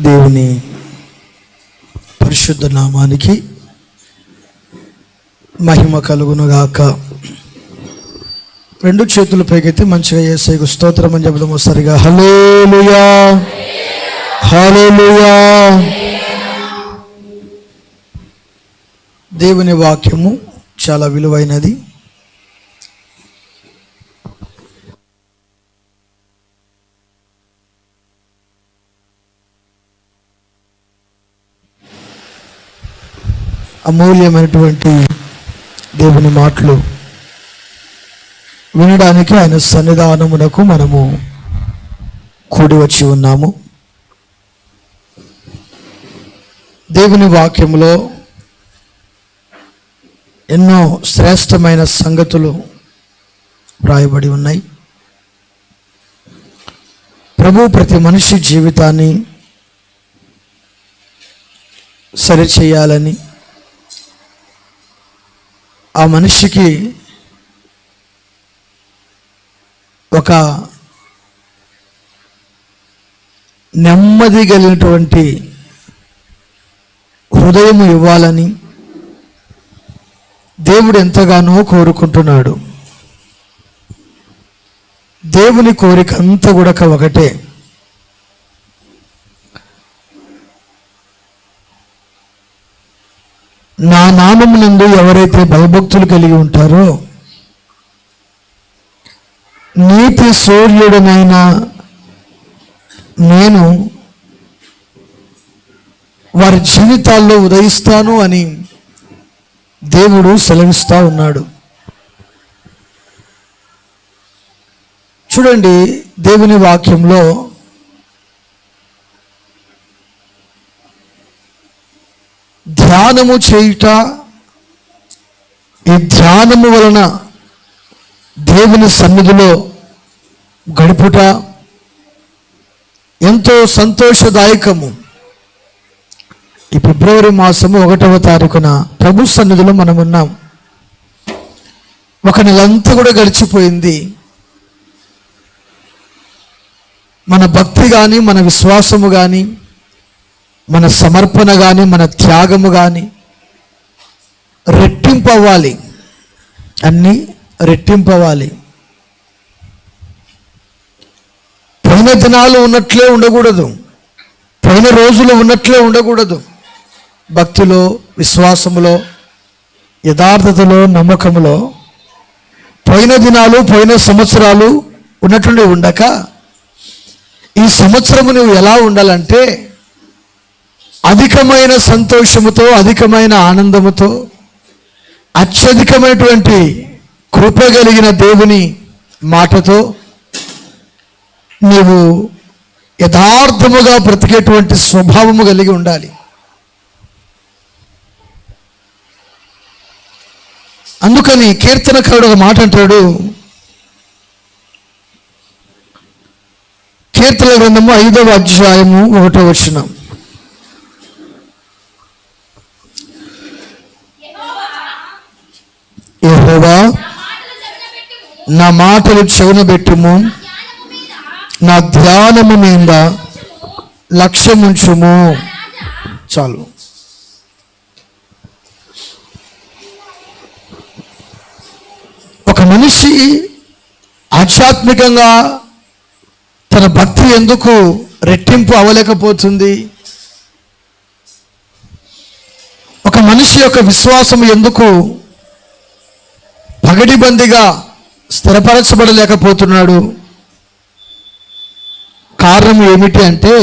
దేవుని పరిశుద్ధ నామానికి మహిమ కలుగునుగాక. రెండు చేతులు పైకెత్తి మంచిగా యేసయ్యకు స్తోత్రం అని చెబుదాము సరిగా. హల్లెలూయా, హల్లెలూయా. దేవుని వాక్యము చాలా విలువైనది. అమూల్యమైనటువంటి దేవుని మాటలు వినడానికి ఆయన సన్నిధానమునకు మనము కూడి వచ్చి ఉన్నాము. దేవుని వాక్యములో ఎన్నో శ్రేష్టమైన సంగతులు వ్రాయబడి ఉన్నాయి. ప్రభు ప్రతి మనిషి జీవితాన్ని సరిచేయాలని, ఆ మనిషికి ఒక నెమ్మది కలిగినటువంటి హృదయం ఇవ్వాలని దేవుడు ఎంతగానో కోరుకుంటున్నాడు. దేవుని కోరిక అంతా కూడా ఒకటే. నా నామమునందు ఎవరైతే భయభక్తులు కలిగి ఉంటారో, నీతి సూర్యుడనైన నేను వారి జీవితాల్లో ఉదయిస్తాను అని దేవుడు సెలవిస్తూ ఉన్నాడు. చూడండి, దేవుని వాక్యంలో ధ్యానము చేయుట, ఈ ధ్యానము వలన దేవుని సన్నిధిలో గడుపుట ఎంతో సంతోషదాయకము. ఈ ఫిబ్రవరి మాసము 1వ తారీఖున ప్రభు సన్నిధిలో మనం ఉన్నాం. ఒక నెలంతా కూడా గడిచిపోయింది. మన భక్తి కానీ, మన విశ్వాసము కానీ, మన సమర్పణ కానీ, మన త్యాగము కానీ రెట్టింపు అవ్వాలి. అన్నీ రెట్టింపు అవ్వాలి. పోయిన దినాలు ఉన్నట్లే ఉండకూడదు, పోయిన రోజులు ఉన్నట్లే ఉండకూడదు. భక్తిలో, విశ్వాసములో, యథార్థతలో, నమ్మకములో పోయిన దినాలు, పోయిన సంవత్సరాలు ఉన్నట్టుండి ఉండక, ఈ సంవత్సరము నువ్వు ఎలా ఉండాలంటే అధికమైన సంతోషముతో, అధికమైన ఆనందముతో, అత్యధికమైనటువంటి కృప కలిగిన దేవుని మాటతో నీవు యథార్థముగా బ్రతికేటువంటి స్వభావము కలిగి ఉండాలి. అందుకని కీర్తనకారుడు ఒక మాట అంటాడు. కీర్తన గ్రంథము 5వ అధ్యాయము 1వ వచనం. యెహోవా, నా మాటలు చెవునబెట్టుము, నా ధ్యానము మీద లక్ష్యముంచుము. చాలు. ఒక మనిషి ఆధ్యాత్మికంగా తన భక్తి ఎందుకు రెట్టింపు అవ్వలేకపోతుంది? ఒక మనిషి యొక్క విశ్వాసం ఎందుకు పగడిబందిగా స్థిరపరచబడలేకపోతున్నాడు? కారణం ఏమిటి అంటే,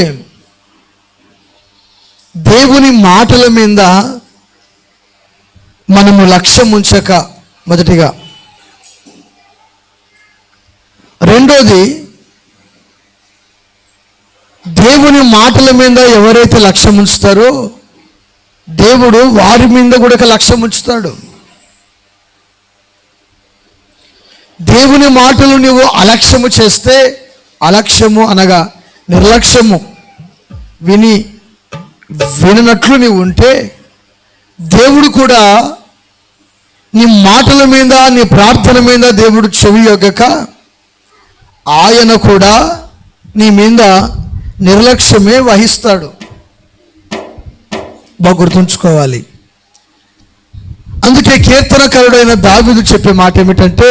దేవుని మాటల మీద మనము లక్ష్యం ఉంచక మొదటిగా, రెండోది దేవుని మాటల మీద ఎవరైతే లక్ష్యం ఉంచుతారో దేవుడు వారి మీద కూడా లక్ష్యం ఉంచుతాడు. దేవుని మాటలు నీవు అలక్ష్యము చేస్తే, అలక్ష్యము అనగా నిర్లక్ష్యము, విననట్లు నీవు ఉంటే, దేవుడు కూడా నీ మాటల మీద, నీ ప్రార్థన మీద దేవుడు చెవి యొగ్గక ఆయన కూడా నీ మీద నిర్లక్ష్యమే వహిస్తాడు. బాగా గుర్తుంచుకోవాలి. అందుకే కీర్తనకారుడైన దావీదు చెప్పే మాట ఏమిటంటే,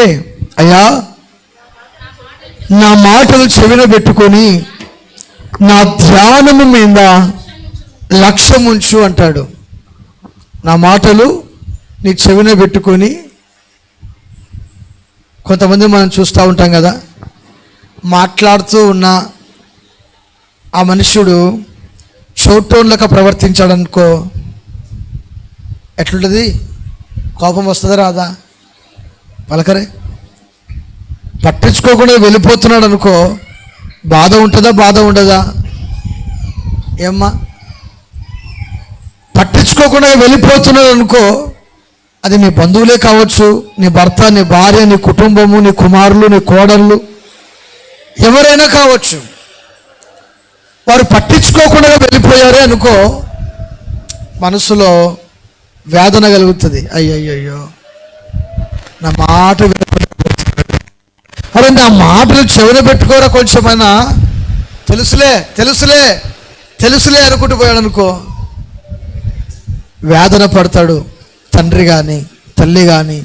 అయ్యా నా మాటలు చెవిన పెట్టుకొని నా ధ్యానము మీద లక్ష్యముంచు అంటాడు. నా మాటలు నీ చెవిన పెట్టుకొని. కొంతమంది మనం చూస్తూ ఉంటాం కదా, మాట్లాడుతూ ఉన్న ఆ మనుష్యుడు షోటోన్లక ప్రవర్తించాడనుకో, ఎట్లుంటుంది? కోపం వస్తుందా రాదా? పలకరే. పట్టించుకోకుండా వెళ్ళిపోతున్నాడు అనుకో, బాధ ఉంటుందా బాధ ఉండదా? ఏమ్మా, పట్టించుకోకుండా వెళ్ళిపోతున్నాడు అనుకో, అది నీ బంధువులే కావచ్చు, నీ భర్త, నీ భార్య, నీ కుటుంబము, నీ కుమారులు, నీ కోడళ్ళు, ఎవరైనా కావచ్చు. వారు పట్టించుకోకుండా వెళ్ళిపోయారే అనుకో, మనసులో వేదన కలుగుతుంది. అయ్యయ్యో, నా మాట అరే, నా మాటలు చెవిన పెట్టుకోరా కొంచెమైనా, తెలుసులే తెలుసులే తెలుసులే అనుకుంటూ పోయాడు అనుకో, వేదన పడతాడు తండ్రి కానీ తల్లి కానీ.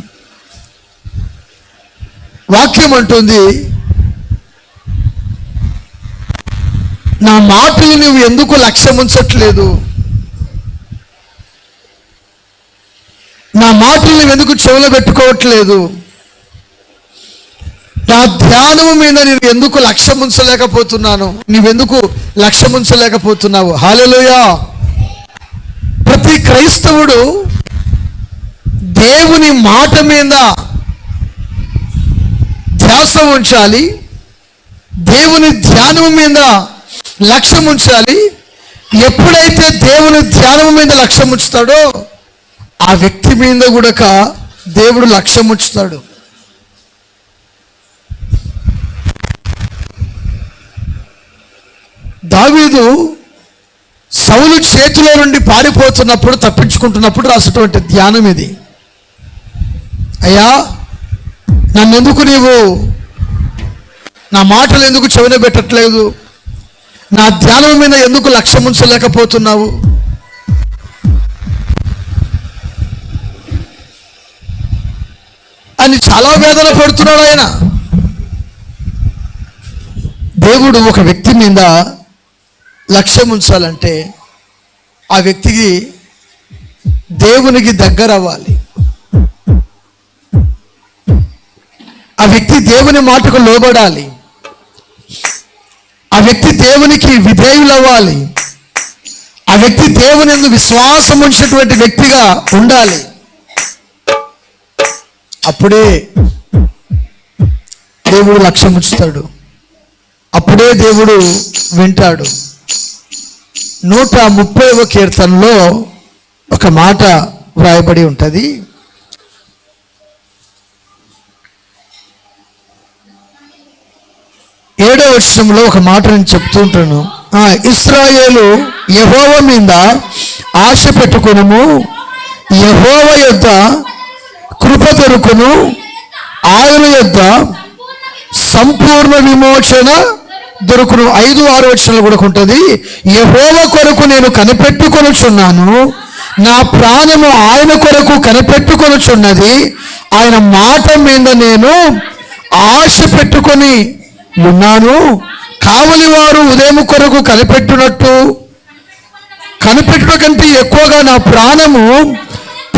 వాక్యం అంటుంది, నా మాటలు నువ్వు ఎందుకు లక్ష్యం ఉంచట్లేదు, నా మాటలు నువ్వు ఎందుకు చెవులో పెట్టుకోవట్లేదు, నా ధ్యానము మీద నేను ఎందుకు లక్ష్యం ఉంచలేకపోతున్నాను, నువ్వెందుకు లక్ష్యం ఉంచలేకపోతున్నావు? హల్లెలూయా. ప్రతి క్రైస్తవుడు దేవుని మాట మీద ధ్యాస ఉంచాలి, దేవుని ధ్యానం మీద లక్ష్యం ఉంచాలి. ఎప్పుడైతే దేవుని ధ్యానం మీద లక్ష్యం ఉంచుతాడో ఆ వ్యక్తి మీద కూడా దేవుడు లక్ష్యం ఉంచుతాడు. దావీదు సౌలు చేతిలో నుండి పారిపోతున్నప్పుడు, తప్పించుకుంటున్నప్పుడు రాసినటువంటి ధ్యానం ఇది. అయ్యా, నన్నెందుకు నీవు నా మాటలు ఎందుకు చెవిన పెట్టట్లేదు, నా ధ్యానం మీద ఎందుకు లక్ష్యం ఉంచలేకపోతున్నావు? అని చాలా వేదన పడుతున్నాడు ఆయన. దేవుడు ఒక వ్యక్తి మీద లక్ష్యం ఉంచాలంటే ఆ వ్యక్తికి దేవునికి దగ్గర అవ్వాలి, ఆ వ్యక్తి దేవుని మాటకు లోబడాలి, ఆ వ్యక్తి దేవునికి విధేయులు అవ్వాలి, ఆ వ్యక్తి దేవుని విశ్వాసం ఉంచినటువంటి వ్యక్తిగా ఉండాలి. అప్పుడే దేవుడు లక్ష్యం ఉంచుతాడు, అప్పుడే దేవుడు వింటాడు. 130వ కీర్తనలో ఒక మాట వ్రాయబడి ఉంటుంది. ఏడవ వచనంలో ఒక మాట నేను చెప్తూ ఉంటాను. ఇశ్రాయేలు యెహోవా మీద ఆశ పెట్టుకొనుము, యెహోవా యొద్ద కృప దొరుకును, ఆయన యొద్ద సంపూర్ణ విమోచన దొరుకును. 5-6 వచనాలు కూడా ఉంటుంది. యెహోవా కొరకు నేను కనిపెట్టుకొనుచున్నాను, నా ప్రాణము ఆయన కొరకు కనిపెట్టుకొనుచున్నది, ఆయన మాట మీద నేను ఆశ పెట్టుకొని ఉన్నాను. కావలి వారు ఉదయం కొరకు కనిపెట్టునట్టు, కనిపెట్టుట కంటే ఎక్కువగా నా ప్రాణము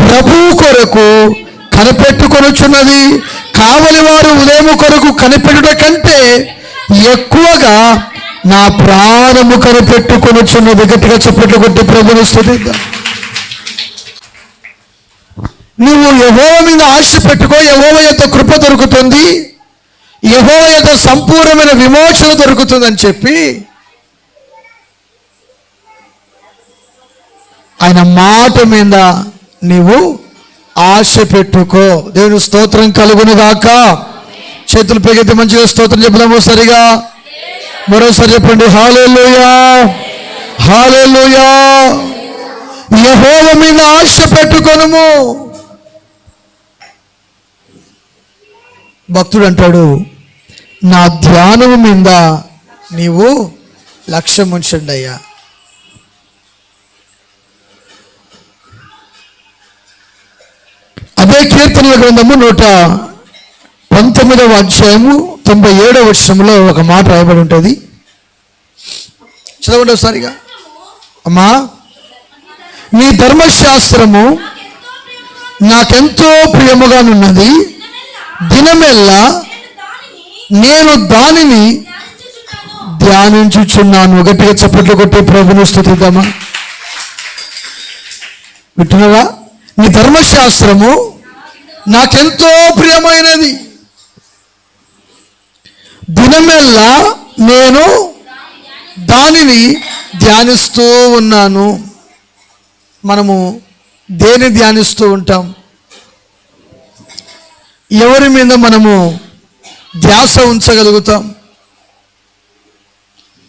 ప్రభువు కొరకు కనిపెట్టుకొనుచున్నది. కావలి వారు ఉదయం కొరకు కనిపెట్టుట కంటే ఎక్కువగా నా ప్రాణము కనిపెట్టుకొనుచున్నది. గట్టిగా చప్పట్లు కొట్టి ప్రభువుని స్తుతిద్దాం. నువ్వు యెహోవా మీద ఆశ పెట్టుకో, యెహోవా యొక్క కృప దొరుకుతుంది, యెహోవా యొక్క సంపూర్ణమైన విమోచన దొరుకుతుందని చెప్పి ఆయన మాట మీద నీవు ఆశ పెట్టుకో. దేవుని స్తోత్రం కలుగును గాక. చేతులు పెగితే మంచిగా స్తోత్రం చెప్దాము. సరిగా మరోసారి చెప్పండి. హల్లెలూయా, హల్లెలూయా. యెహోవా మీద ఆశ పెట్టుకొనుము. భక్తుడు అంటాడు, నా ధ్యానము మీద నీవు లక్ష్యం ఉంచండి అయ్యా. అదే కీర్తనల గ్రంథము 119వ అధ్యాయము 97వ వచనంలో ఒక మాట రాయబడి ఉంటుంది. చదవండి ఒకసారిగా. అమ్మా, నీ ధర్మశాస్త్రము నాకెంతో ప్రియముగానున్నది, దినమెల్లా నేను దానిని ధ్యానించుచున్నాను. గట్టిగా చప్పట్లు కొట్టి ప్రభువును స్తుతిద్దామా. వింటున్నారా? నీ ధర్మశాస్త్రము నాకెంతో ప్రియమైనది, దినమెల్లా నేను దానిని ధ్యానిస్తూ ఉన్నాను. మనము దేని ధ్యానిస్తూ ఉంటాం? ఎవరి మీద మనము ధ్యాస ఉంచగలుగుతాం?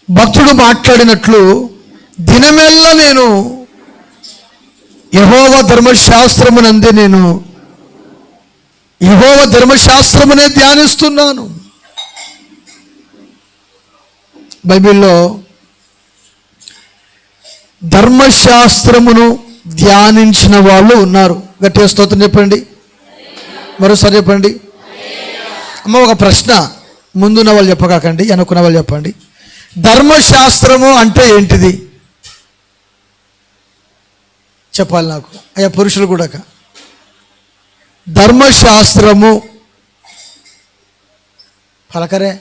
భక్తుడు మాట్లాడినట్లు, దినమెల్లా నేను యెహోవా ధర్మశాస్త్రమునందే నేను యెహోవా ధర్మశాస్త్రమునే ధ్యానిస్తున్నాను. బైబిల్లో ధర్మశాస్త్రమును ధ్యానించిన వాళ్ళు ఉన్నారు. గట్టిగా స్తోత్రం చెప్పండి. మరోసారి చెప్పండి. అమ్మ, ఒక ప్రశ్న, ముందున్న వాళ్ళు చెప్పకాకండి, వెనుకున్న వాళ్ళు చెప్పండి. ధర్మశాస్త్రము అంటే ఏంటిది చెప్పాలి నాకు. అయ్యా పురుషులు కూడా, ధర్మశాస్త్రము పలకరే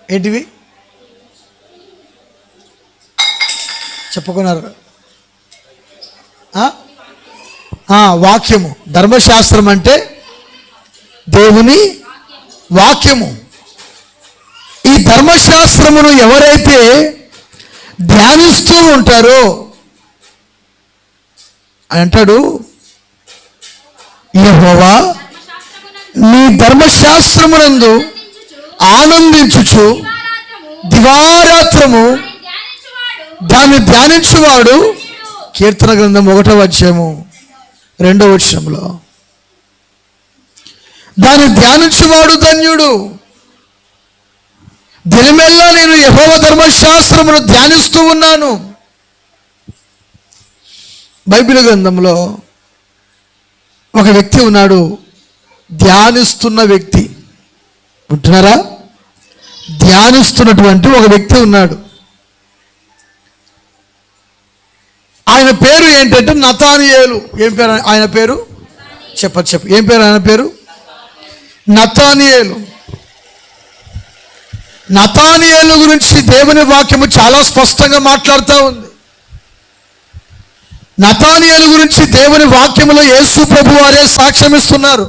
ఏంటివి చెప్పుకున్నారు? వాక్యము. ధర్మశాస్త్రం అంటే దేవుని వాక్యము. ఈ ధర్మశాస్త్రమును ఎవరైతే ధ్యానిస్తూ ఉంటారో అంటాడు, యెహోవా నీ ధర్మశాస్త్రమునందు ఆనందించుచు దివారాత్రము దాన్ని ధ్యానించువాడు. కీర్తన గ్రంథం 1వ అధ్యాయము 2వ వచనంలో, దాన్ని ధ్యానించువాడు ధన్యుడు. దినమెల్లా నేను యెహోవా ధర్మశాస్త్రమును ధ్యానిస్తూ ఉన్నాను. బైబిల్ గ్రంథంలో ఒక వ్యక్తి ఉన్నాడు, ధ్యానిస్తున్న వ్యక్తి. ఉంటున్నారా? ధ్యానిస్తున్నటువంటి ఒక వ్యక్తి ఉన్నాడు. ఆయన పేరు ఏంటంటే నతానియేలు. ఏం పేరు ఆయన పేరు? చెప్పు. ఏం పేరు ఆయన పేరు? నతానియేలు. నతానియేలు గురించి దేవుని వాక్యము చాలా స్పష్టంగా మాట్లాడుతూ ఉంది. నతానియేలు గురించి దేవుని వాక్యములో యేసు ప్రభు వారే సాక్ష్యం ఇస్తున్నారు.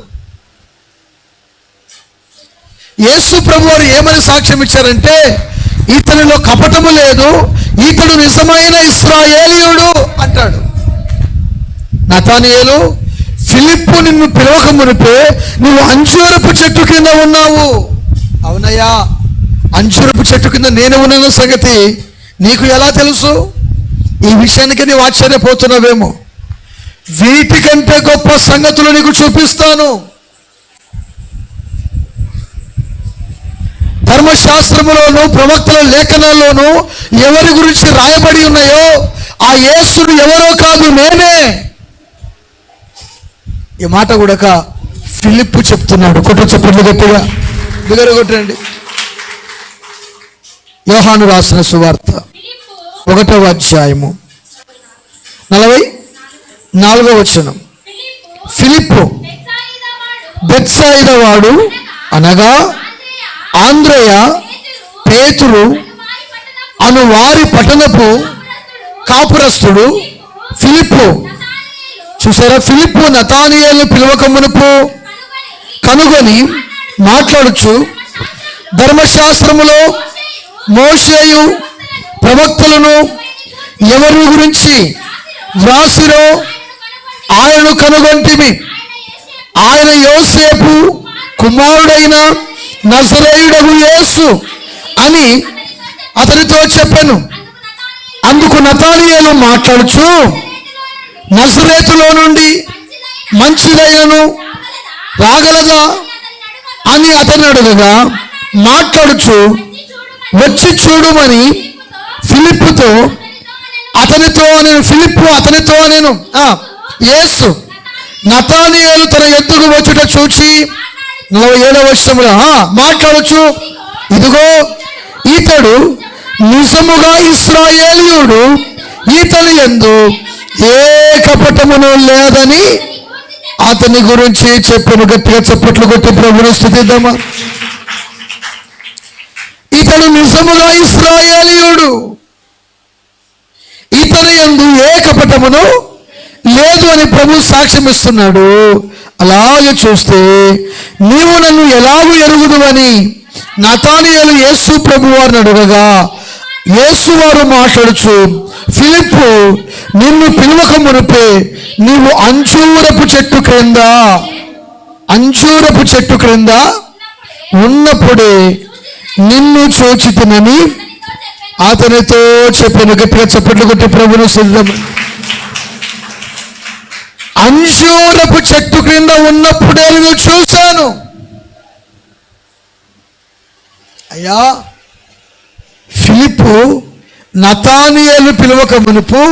యేసు ప్రభు వారు ఏమని సాక్ష్యం ఇచ్చారంటే, ఇతనిలో కపటము లేదు, ఇతడు నిజమైన ఇశ్రాయేలీయుడు అంటాడు. నతానియేలు, ఫిలిప్పు నిన్ను పిలవక మునిపే నువ్వు అంజూరపు చెట్టు కింద ఉన్నావు. అవునయ్యా, అంజూరపు చెట్టు కింద నేను ఉన్న సంగతి నీకు ఎలా తెలుసు? ఈ విషయానికి నీవు ఆశ్చర్యపోతున్నావేమో. వీటికంటే గొప్ప సంగతులు నీకు చూపిస్తాను. ధర్మశాస్త్రములోను ప్రవక్తల లేఖనాల్లోనూ ఎవరి గురించి రాయబడి ఉన్నాయో ఆ యేసుడు ఎవరో కాదు, నేనే. ఈ మాట కూడా ఫిలిప్పు చెప్తున్నాడు. చెప్పండి గట్టిగా, బిగర కొట్టండి. యోహాను రాసిన సువార్త 1వ అధ్యాయము 44వ వచనం. ఫిలిప్పు బెత్సాయిదా వాడు అనగా ఆంద్రేయ, పేతురు అను వారి పట్టణపు కాపురస్తుడు ఫిలిప్పు. చూసారా? ఫిలిప్పు నతానియేలు పిలవక మునుపు కనుగొని మాట్లాడుచు, ధర్మశాస్త్రములో మోషేయు ప్రవక్తలను ఎవరి గురించి వ్రాసిరో ఆయనను కనుగొంటిమి. ఆయన యోసేపు కుమారుడైన నజరేయుడగు యేసు అని అతనితో చెప్పాను. అందుకు నతానియేలు మాట్లాడుచు, నజరేతులో నుండి మంచిదైనను రాగలదా అని అతను అడగగా, మాట్లాడుచు వచ్చి చూడుమని ఫిలిప్పు అతనితో నేను యేసు నతానియేలు తన యొద్దకు వచ్చుట చూచి 47వ వచనంలో మాట్లాడొచ్చు, ఇదిగో ఇతడు నిజముగా ఇశ్రాయేలీయుడు, ఇతని యందు ఏ కపటమును లేదని అతని గురించి చెప్పాను. గట్టిగా చప్పట్లు కొట్టి ప్రభువును స్తుతిద్దామా. ఇతడు నిజముగా ఇశ్రాయేలీయుడు, ఇతని యందు ఏ కపటమును లేదు అని ప్రభు సాక్ష్యం ఇస్తున్నాడు. అలాగే చూస్తే నీవు నన్ను ఎలాగూ ఎరుగుదువని నతానియేలు యేసు ప్రభు వారిని అడగగా, యేసు వారు మాట్లాడుచు, ఫిలిప్పు నిన్ను పిలువక మునిపే నీవు అంజూరపు చెట్టు క్రింద ఉన్నప్పుడే నిన్ను చూచితినని అతనితో చెప్పాను. గట్టిగా చప్పట్లు కొట్టి ప్రభువును సిద్ధం. అంజూరపు చెట్టు క్రింద ఉన్నప్పుడే నేను చూశాను. అయ్యా, ఫిలిప్పు నతానియేలు పిలువక మునుపు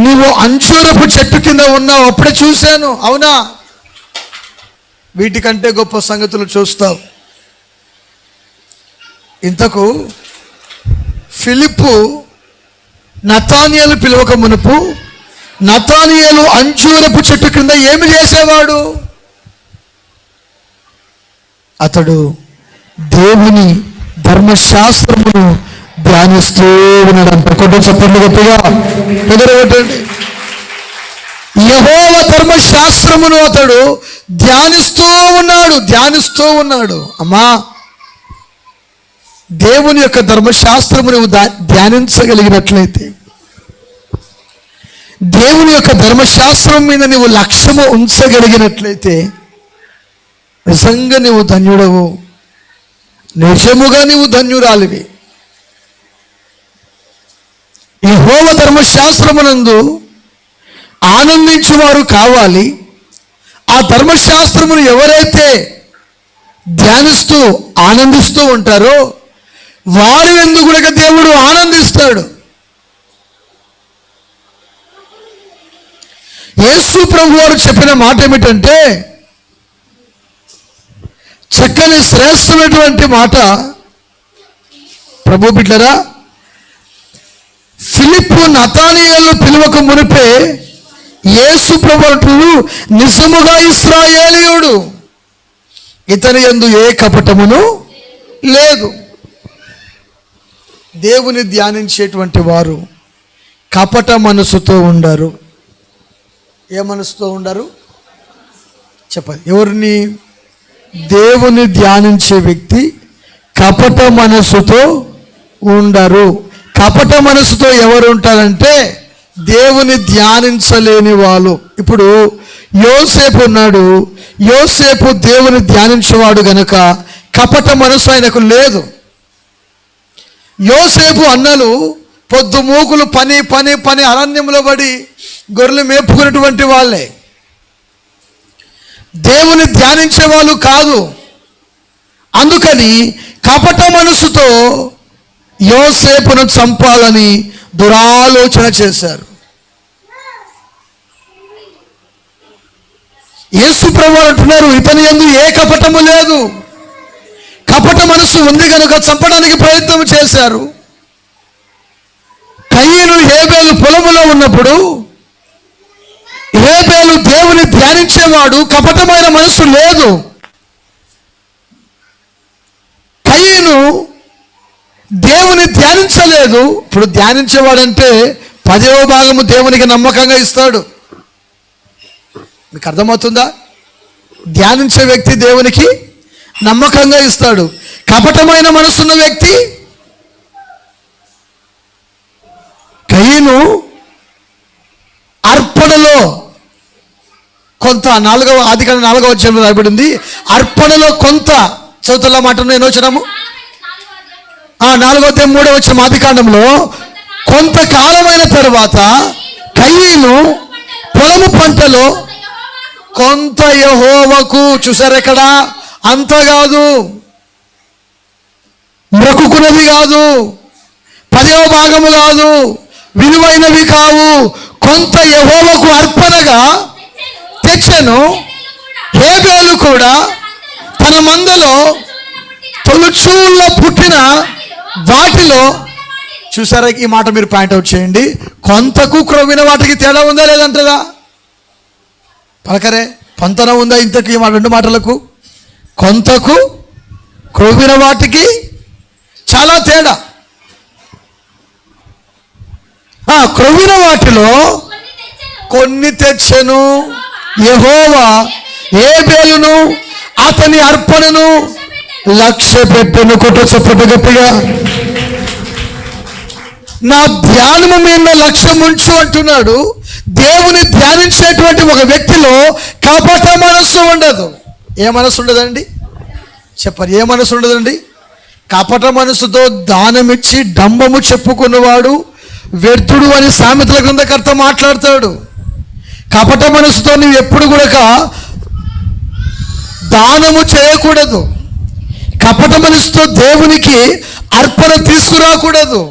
నీవు అంజూరపు చెట్టు కింద ఉన్నావు, అప్పుడే చూశాను. అవునా? వీటికంటే గొప్ప సంగతులు చూస్తావు. ఇంతకు ఫిలిప్పు నతానియేలు పిలువక మునుపు నతానియేలు అంజూరపు చెట్టు కింద ఏమి చేసేవాడు? అతడు దేవుని ధర్మశాస్త్రమును ధ్యానిస్తూ ఉన్నాడంట. కొట్ట చప్పట్లు గట్టిగా ఎదురగొట్టండి. యెహోవా ధర్మశాస్త్రమును అతడు ధ్యానిస్తూ ఉన్నాడు. అమ్మా, దేవుని యొక్క ధర్మశాస్త్రము నువ్వు ధ్యానించగలిగినట్లయితే, దేవుని యొక్క ధర్మశాస్త్రం మీద నువ్వు లక్ష్యము ఉంచగలిగినట్లయితే నిజంగా నువ్వు ధన్యుడవు, నిజముగా నువ్వు ధన్యురాలివి. యెహోవా ధర్మశాస్త్రమునందు ఆనందించువారు కావాలి. ఆ ధర్మశాస్త్రమును ఎవరైతే ధ్యానిస్తూ ఆనందిస్తూ ఉంటారో వారి యందు కూడా దేవుడు ఆనందిస్తాడు. యేసు ప్రభు వారు చెప్పిన మాట ఏమిటంటే, చక్కని శ్రేష్టమైనటువంటి మాట. ప్రభు బిడ్డలారా, ఫిలిప్పు నతానియేలు పిలువక మునిపే యేసు ప్రభువు నిజముగా ఇశ్రాయేలీయుడు, ఇతని యందు ఏ కపటమును లేదు. దేవుని ధ్యానించేటువంటి వారు కపట మనసుతో ఉండరు. ఏ మనసుతో ఉండరు చెప్పండి? ఎవరిని? దేవుని ధ్యానించే వ్యక్తి కపట మనసుతో ఉండరు. కపట మనసుతో ఎవరు ఉంటారంటే దేవుని ధ్యానించలేని వాళ్ళు. ఇప్పుడు యోసేపు ఉన్నాడు. యోసేపు దేవుని ధ్యానించేవాడు గనక కపట మనసు ఆయనకు లేదు. యోసేపు అన్నలు పొద్దుమూకులు పని పని పని అరణ్యంలో పడి గొర్రెలు మేపుకున్నటువంటి వాళ్ళే, దేవుని ధ్యానించే వాళ్ళు కాదు. అందుకని కపట మనసుతో యోసేపును చంపాలని దురాలోచన చేశారు. యేసు ప్రభువు అంటున్నారు, ఇతని యందు ఏ కపటము లేదు. కపట మనసు ఉంది కనుక చంపడానికి ప్రయత్నం చేశారు. కయీను హేబేలు పొలములో ఉన్నప్పుడు హేబేలు దేవుని ధ్యానించేవాడు, కపటమైన మనసు లేదు. కయీను దేవుని ధ్యానించలేదు. ఇప్పుడు ధ్యానించేవాడంటే 10వ భాగము దేవునికి నమ్మకంగా ఇస్తాడు. మీకు అర్థమవుతుందా? ధ్యానించే వ్యక్తి దేవునికి నమ్మకంగా ఇస్తాడు. కపటమైన మనసున్న వ్యక్తి, కయీను అర్పణలో కొంత 4వ ఆదికాండం 4వ అధ్యాయంలో రాయబడింది. అర్పణలో కొంత చదువుతున్న మాట నేను వచ్చినాము 4వ అధ్యాయం 3వ వచనం ఆదికాండంలో, కొంతకాలమైన తర్వాత కయీను పొలము పంటలో కొంత యెహోవాకు, చూసారు ఎక్కడ, అంత కాదు, మొక్కుకున్నది కాదు, 10వ భాగము కాదు, విలువైనవి కావు, కొంత యెహోవాకు అర్పణగా తెచ్చాను. తెచ్చెను. హేబేలు కూడా తన మందలో తొలుచూళ్ళ పుట్టిన వాటిలో, చూసారా ఈ మాట మీరు పాయింట్అవుట్ చేయండి, కొంతకు క్రొవ్విన వాటికి తేడా ఉందా లేదంటారా? పలకరే, పొంతన ఉందా ఇంతకు ఈ రెండు మాటలకు? కొంతకు క్రొవ్విన వాటికి చాలా తేడా. క్రొవ్విన వాటిలో కొన్ని తెచ్చెను యెహోవా హేబేలును అతని అర్పణను లక్ష్య పెట్టెను. కొట్టు చప్పటి గట్టిగా. నా ధ్యానము మీద లక్ష్యం ఉంచు అంటున్నాడు. దేవుని ధ్యానించేటువంటి ఒక వ్యక్తిలో కపట మనస్సు ఉండదు. ఏ మనసు ఉండదండి? చెప్పరు, ఏ మనసు ఉండదండి? కపట మనసుతో దానమిచ్చి డంబము చెప్పుకున్నవాడు వ్యర్థుడు అని సామెతల గ్రంథకర్త మాట్లాడతాడు. కపట మనసుతో నువ్వు ఎప్పుడు కూడా దానము చేయకూడదు. కపట మనసుతో దేవునికి అర్పణ తీసుకురాకూడదు.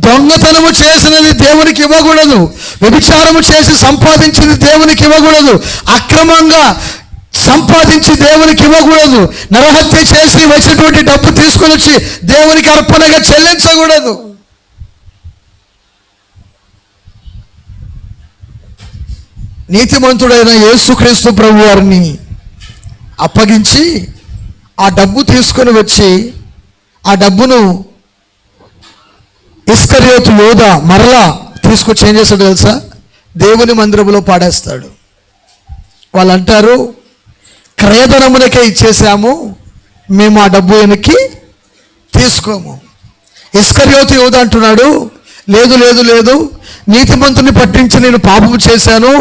దొంగతనము చేసినది దేవునికి ఇవ్వకూడదు. వ్యభిచారము చేసి సంపాదించింది దేవునికి ఇవ్వకూడదు. అక్రమంగా సంపాదించి దేవునికి ఇవ్వకూడదు. నరహత్య చేసి వచ్చినటువంటి డబ్బు తీసుకొని వచ్చి దేవునికి అర్పణగా చెల్లించకూడదు. నీతిమంతుడైన యేసుక్రీస్తు ప్రభు వారిని అప్పగించి ఆ డబ్బు తీసుకొని వచ్చి ఆ డబ్బును ఇస్కరియోతు యోధ మరలా తీసుకొచ్చి ఏం చేస్తాడు తెలుసా? దేవుని మందిరంలో పాడేస్తాడు. వాళ్ళు అంటారు, క్రయధనములకే ఇచ్చేసాము, మేము ఆ డబ్బు వెనక్కి తీసుకోము. ఇస్కరియోతు యోధ అంటున్నాడు, లేదు లేదు లేదు, నీతిమంతుని పట్టించి నేను పాపము చేశాను,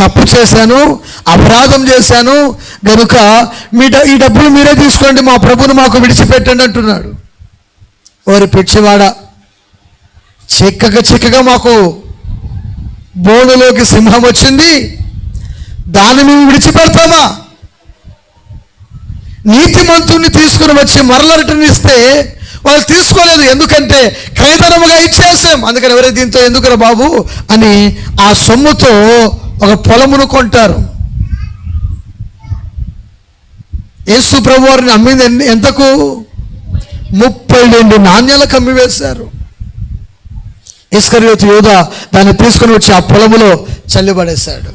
తప్పు చేశాను, అపరాధం చేశాను గనుక ఈ డబ్బులు మీరే తీసుకోండి, మా ప్రభువును మాకు విడిచిపెట్టండి అంటున్నాడు. వారి పిచ్చివాడ, చిక్కగా మాకు బోనులోకి సింహం వచ్చింది, దాన్ని మేము విడిచిపెడతామా? నీతిమంతుని తీసుకుని వచ్చి మరల రిటర్న్ ఇస్తే వాళ్ళు తీసుకోలేదు. ఎందుకంటే క్రయధనముగా ఇచ్చేసాం. అందుకని ఎవరైతే దీంతో ఎందుకురా బాబు అని ఆ సొమ్ముతో ఒక పొలమును కొంటారు. యేసు ప్రభు వారిని అమ్మింది ఎంతకు? 32 నాణ్యాలకు అమ్మివేశారు. ఇస్కరియోతు యోధ దాన్ని తీసుకుని వచ్చి ఆ పొలములో చల్లిబడేశాడు.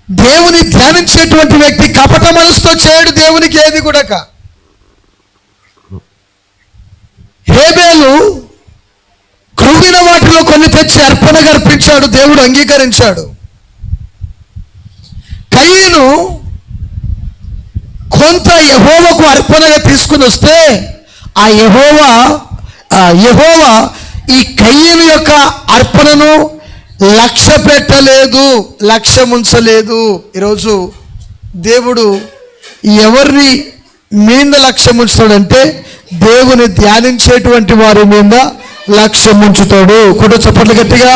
దేవుని ధ్యానించేటువంటి వ్యక్తి కపట మనసుతో చేయడు దేవునికి ఏది కూడా. హేబేలు క్రొవ్విన వాటిలో కొన్ని తెచ్చి అర్పణగా అర్పించాడు, దేవుడు అంగీకరించాడు. కయీను కొంత యెహోవాకు అర్పణగా తీసుకుని వస్తే ఆ యెహోవా ఈ కయీను యొక్క అర్పణను లక్ష్య పెట్టలేదు, లక్ష్యం ఉంచలేదు. ఈరోజు దేవుడు ఎవరిని మీద లక్ష్యం ఉంచుతాడంటే దేవుని ధ్యానించేటువంటి వారి మీద లక్ష్యం ఉంచుతాడు. కూడా చప్పట్లు గట్టిగా.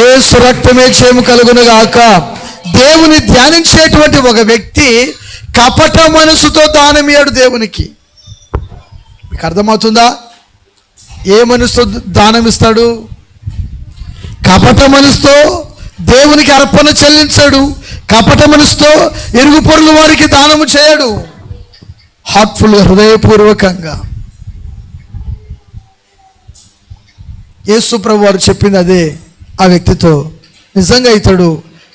యేసు రక్తమే చేము కలుగునుగాక. దేవుని ధ్యానించేటువంటి ఒక వ్యక్తి కపట మనసుతో దానమియాడు దేవునికి. మీకు అర్థమవుతుందా? ఏ మనసుతో దానం ఇస్తాడు? కపట మనసుతో దేవునికి అర్పణ చెల్లించాడు. కపట మనసుతో ఇరుగు పొరుగు వారికి దానము చేయడు. హార్ట్ఫుల్గా, హృదయపూర్వకంగా. యేసు ప్రభు వారు చెప్పింది అదే ఆ వ్యక్తితో. నిజంగా ఇతడు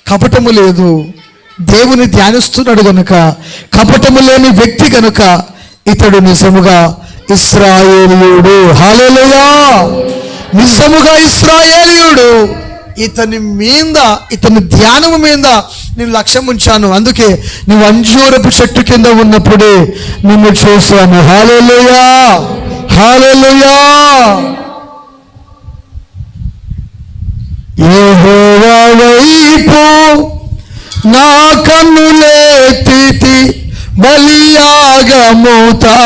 కపటము లేదు, దేవుని ధ్యానిస్తున్నాడు గనుక, కపటము లేని వ్యక్తి గనుక ఇతడు నిజముగా ఇశ్రాయేలీయుడు. హల్లెలూయా! నిజముగా ఇశ్రాయేలీయుడు. ఇతని ధ్యానము మీద నేను లక్ష్యం ఉంచాను. అందుకే నువ్వు అంజూరపు చెట్టు కింద ఉన్నప్పుడే నిన్ను చూశాను. హల్లెలూయా! హల్లెలూయా! యెహోవా వైపు నా కన్నులెత్తి బలియాగముతా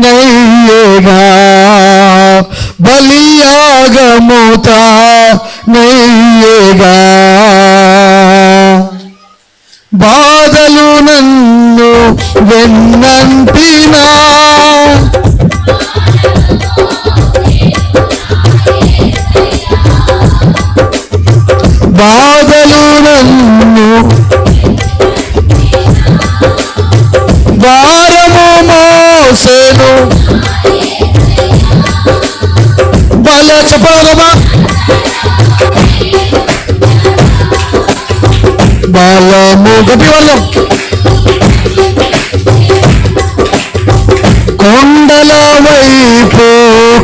నయ్యేగా, బలియాగముతా నయ్యేగా. బాధలు నన్ను వెన్నంటినా చెప్పగలమా? బలము గట్టి వాళ్ళం. కొండల వైపు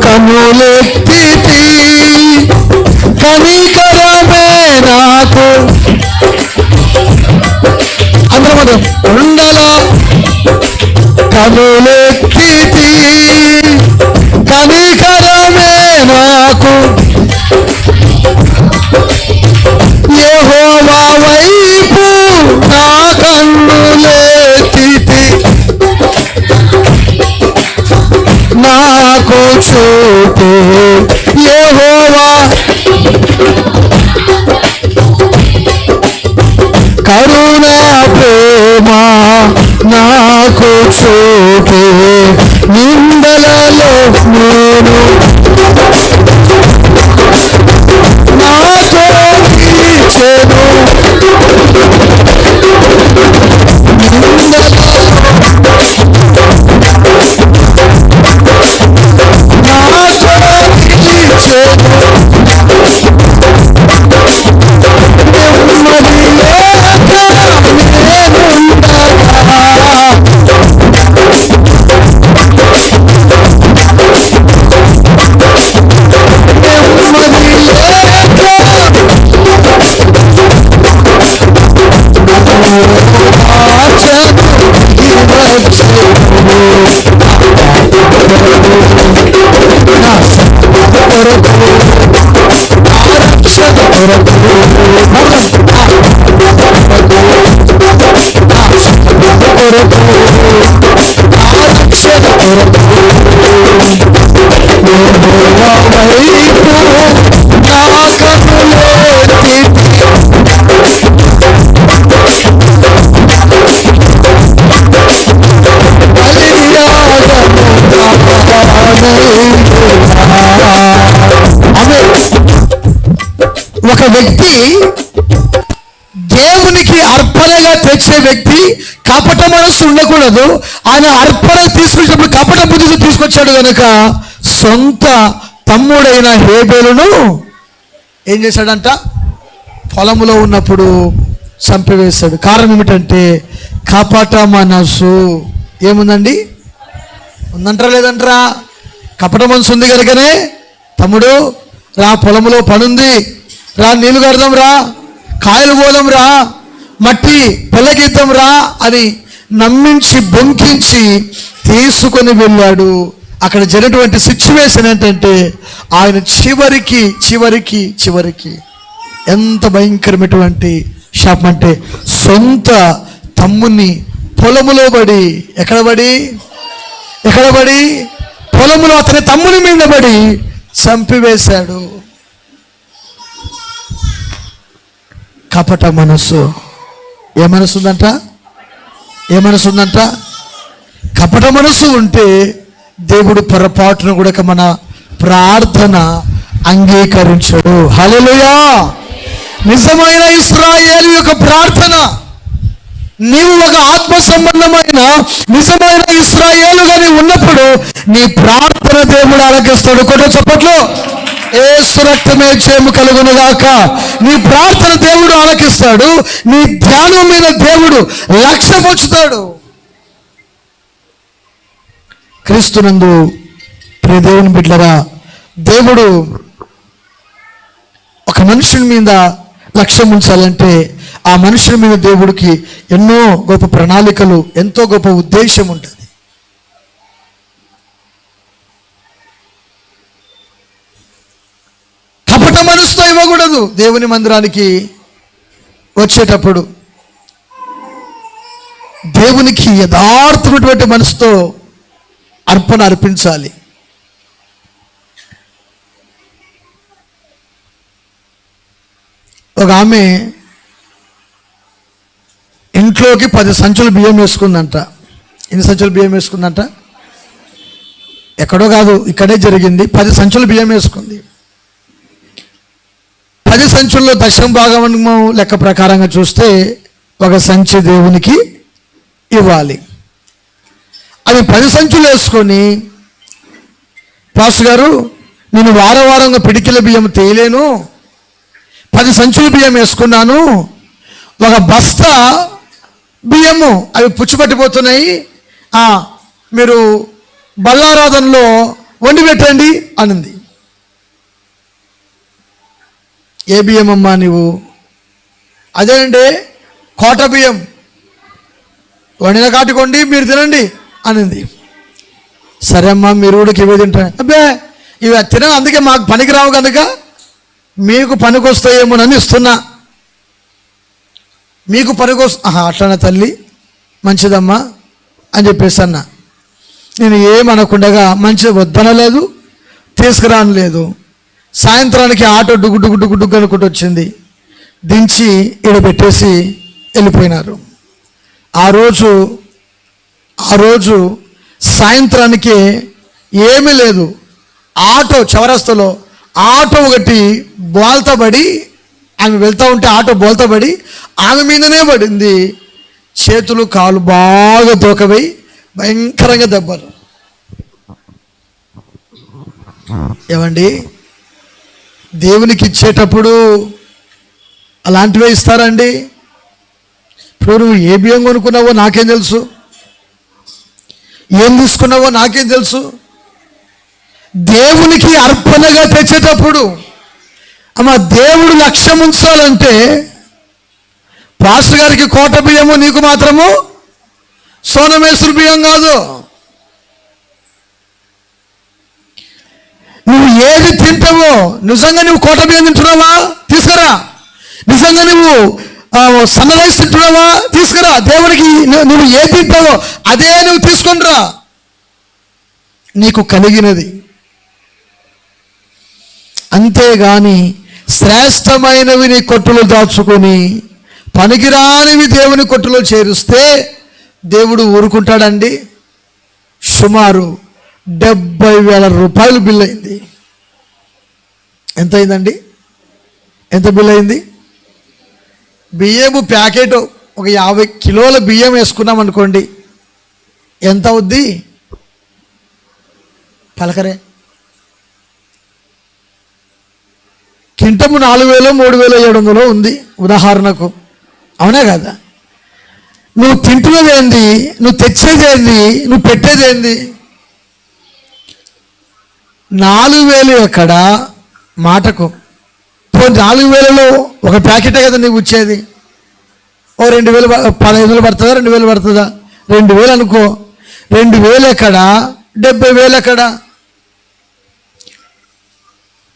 కనులెత్తితి, కనికరమే నాకు. అందరం కొండల కనులెత్తితి, కనికరమే నాకు. యెహోవా వైపు నా కన్నులెత్తితి, నాకు చూపే యెహోవా కరుణా ప్రేమ, నాకు చూపే నిందలలో నేను నాతో నిలిచెను. ఒక వ్యక్తి దేవునికి అర్పణగా తెచ్చే వ్యక్తి కపట మనస్సు ఉండకూడదు. ఆయన అర్పణ తీసుకొచ్చినప్పుడు కపట బుద్ధితో తీసుకొచ్చాడు కనుక సొంత తమ్ముడైన హేబేలును ఏం చేశాడంట? పొలములో ఉన్నప్పుడు చంపివేశాడు. కారణం ఏమిటంటే కపట మనస్సు. ఏముందండి? ఉందంటారా లేదంటారా? కపట మనసు ఉంది కనుకనే తమ్ముడు రా, పొలములో పనుంది రా, నీళ్లు కడదాం రా, కాయలు పోదాం రా, మట్టి పెళ్ళగిద్దాం రా అని నమ్మించి బొంకించి తీసుకొని వెళ్ళాడు. అక్కడ జరిగినటువంటి సిచ్యువేషన్ ఏంటంటే ఆయన చివరికి చివరికి చివరికి ఎంత భయంకరమైనటువంటి శాపం అంటే సొంత తమ్ముని పొలములో పడి, ఎక్కడ పడి పొలములో అతని తమ్ముని మీద పడి చంపివేశాడు. కపట మనసు. ఏ మనసు ఉందంట? కపట మనసు ఉంటే దేవుడు పొరపాటును కూడా మన ప్రార్థన అంగీకరించడు. హల్లెలూయా. నిజమైన ఇశ్రాయేలు యొక్క ప్రార్థన, నీవు ఒక ఆత్మ సంబంధమైన నిజమైన ఇశ్రాయేలుగా నీవు ఉన్నప్పుడు నీ ప్రార్థన దేవుడు ఆలకిస్తాడు. కొట్ట చప్పట్లు. యేసు రక్తమే జయము కలుగునుగాక. నీ ప్రార్థన దేవుడు ఆలకిస్తాడు. నీ ధ్యానం మీద దేవుడు లక్ష్యం ఉంచుతాడు. క్రీస్తునందు ప్రియ దేవుని బిడ్డలారా, దేవుడు ఒక మనుషుని మీద లక్ష్యం ఉంచాలంటే ఆ మనుషుని మీద దేవుడికి ఎన్నో గొప్ప ప్రణాళికలు, ఎంతో గొప్ప ఉద్దేశం ఉంటుంది. కపట మనసుతో ఇవ్వకూడదు. దేవుని మందిరానికి వచ్చేటప్పుడు దేవునికి యథార్థమైనటువంటి మనసుతో అర్పణ అర్పించాలి. ఒక ఆమె ఇంట్లోకి 10 సంచులు బియ్యం వేసుకుందంట. ఎన్ని సంచులు బియ్యం వేసుకుందంట? ఎక్కడో కాదు, ఇక్కడే జరిగింది. 10 సంచులు బియ్యం వేసుకుంది. 10 సంచుల్లో దశమ భాగం లెక్క ప్రకారంగా చూస్తే ఒక సంచి దేవునికి ఇవ్వాలి. అవి 10 సంచులు వేసుకొని, పాస్టర్ గారు నేను వారంగా పిడికిల బియ్యం తేయలేను, 10 సంచుల బియ్యం వేసుకున్నాను, ఒక బస్తా బియ్యము అవి పుచ్చిపట్టిపోతున్నాయి, మీరు బల్లారాధనలో వండి పెట్టండి అనింది. ఏ బియ్యం అమ్మా నువ్వు? అదేనండి కోట బియ్యం, వండిన కాటికోండి మీరు తినండి అనింది. సరే అమ్మా మీరు కూడా ఇవే తింటారు. అబ్బే ఇవి తిన, అందుకే మాకు పనికి రావు కనుక మీకు పనికి వస్తాయేమోనని ఇస్తున్నా. మీకు పనికి అట్లనే తల్లి మంచిదమ్మా అని చెప్పేసి అన్నా. నేను ఏమనకుండగా మంచిది వద్దనలేదు, తీసుకురాను లేదు. సాయంత్రానికి ఆటో డుగ్గు డుగ్గు డుగ్గు డుగ్గు అనుకుంటూ వచ్చింది, దించి పెట్టేసి వెళ్ళిపోయినారు. ఆ రోజు సాయంత్రానికి ఏమీ లేదు, ఆటో చౌరస్తలో ఆటో ఒకటి బోల్తబడి, ఆమె వెళ్తూ ఉంటే ఆటో బోల్తబడి ఆమె మీదనే పడింది. చేతులు కాలు బాగా తోకబోయి భయంకరంగా దెబ్బలు. ఏమండి దేవునికి ఇచ్చేటప్పుడు అలాంటివే ఇస్తారండి? ఇప్పుడు నువ్వు ఏ బియ్యం కొనుక్కున్నావో నాకేం తెలుసు, ఏం తీసుకున్నావో నాకేం తెలుసు. దేవునికి అర్పణగా తెచ్చేటప్పుడు అమ్మ దేవుడు లక్ష్యం ఉంచాలంటే పాస్టర్ గారికి కోట బియ్యము, నీకు మాత్రము సోనమేశ్వర బియ్యం కాదు. నువ్వు ఏది తింటావో, నిజంగా నువ్వు కోట బియ్యం తింటున్నావా తీసుకురా, నిజంగా నువ్వు సన్న రైస్ తింటున్నావా తీసుకురా. దేవుడికి నువ్వు ఏది తింటావో అదే నువ్వు తీసుకునిరా, నీకు కలిగినది. అంతేగాని శ్రేష్టమైనవి నీ కొట్టులో దాచుకొని పనికిరానివి దేవుని కొట్టులో చేరుస్తే దేవుడు ఊరుకుంటాడండి? సుమారు 70,000 రూపాయలు బిల్ అయింది. ఎంత అయిందండి? ఎంత బిల్ అయింది? బియ్యము ప్యాకెట్ ఒక 50 కిలోల బియ్యం వేసుకున్నాం అనుకోండి, ఎంత అవుద్ది? పలకరే కింటము 4,000 3,700 ఉంది ఉదాహరణకు, అవునా కదా? నువ్వు తింటున్నది ఏంది, నువ్వు తెచ్చేది ఏంది, నువ్వు పెట్టేది ఏంది? 4,000 ఎక్కడ మాటకు? 4,000లో ఒక ప్యాకెటే కదా నీకు వచ్చేది. ఓ 2,000 15,000 పడుతుందా, 2,000 పడుతుందా? 2,000 అనుకో. 2,000 ఎక్కడ? 70,000 ఎక్కడ?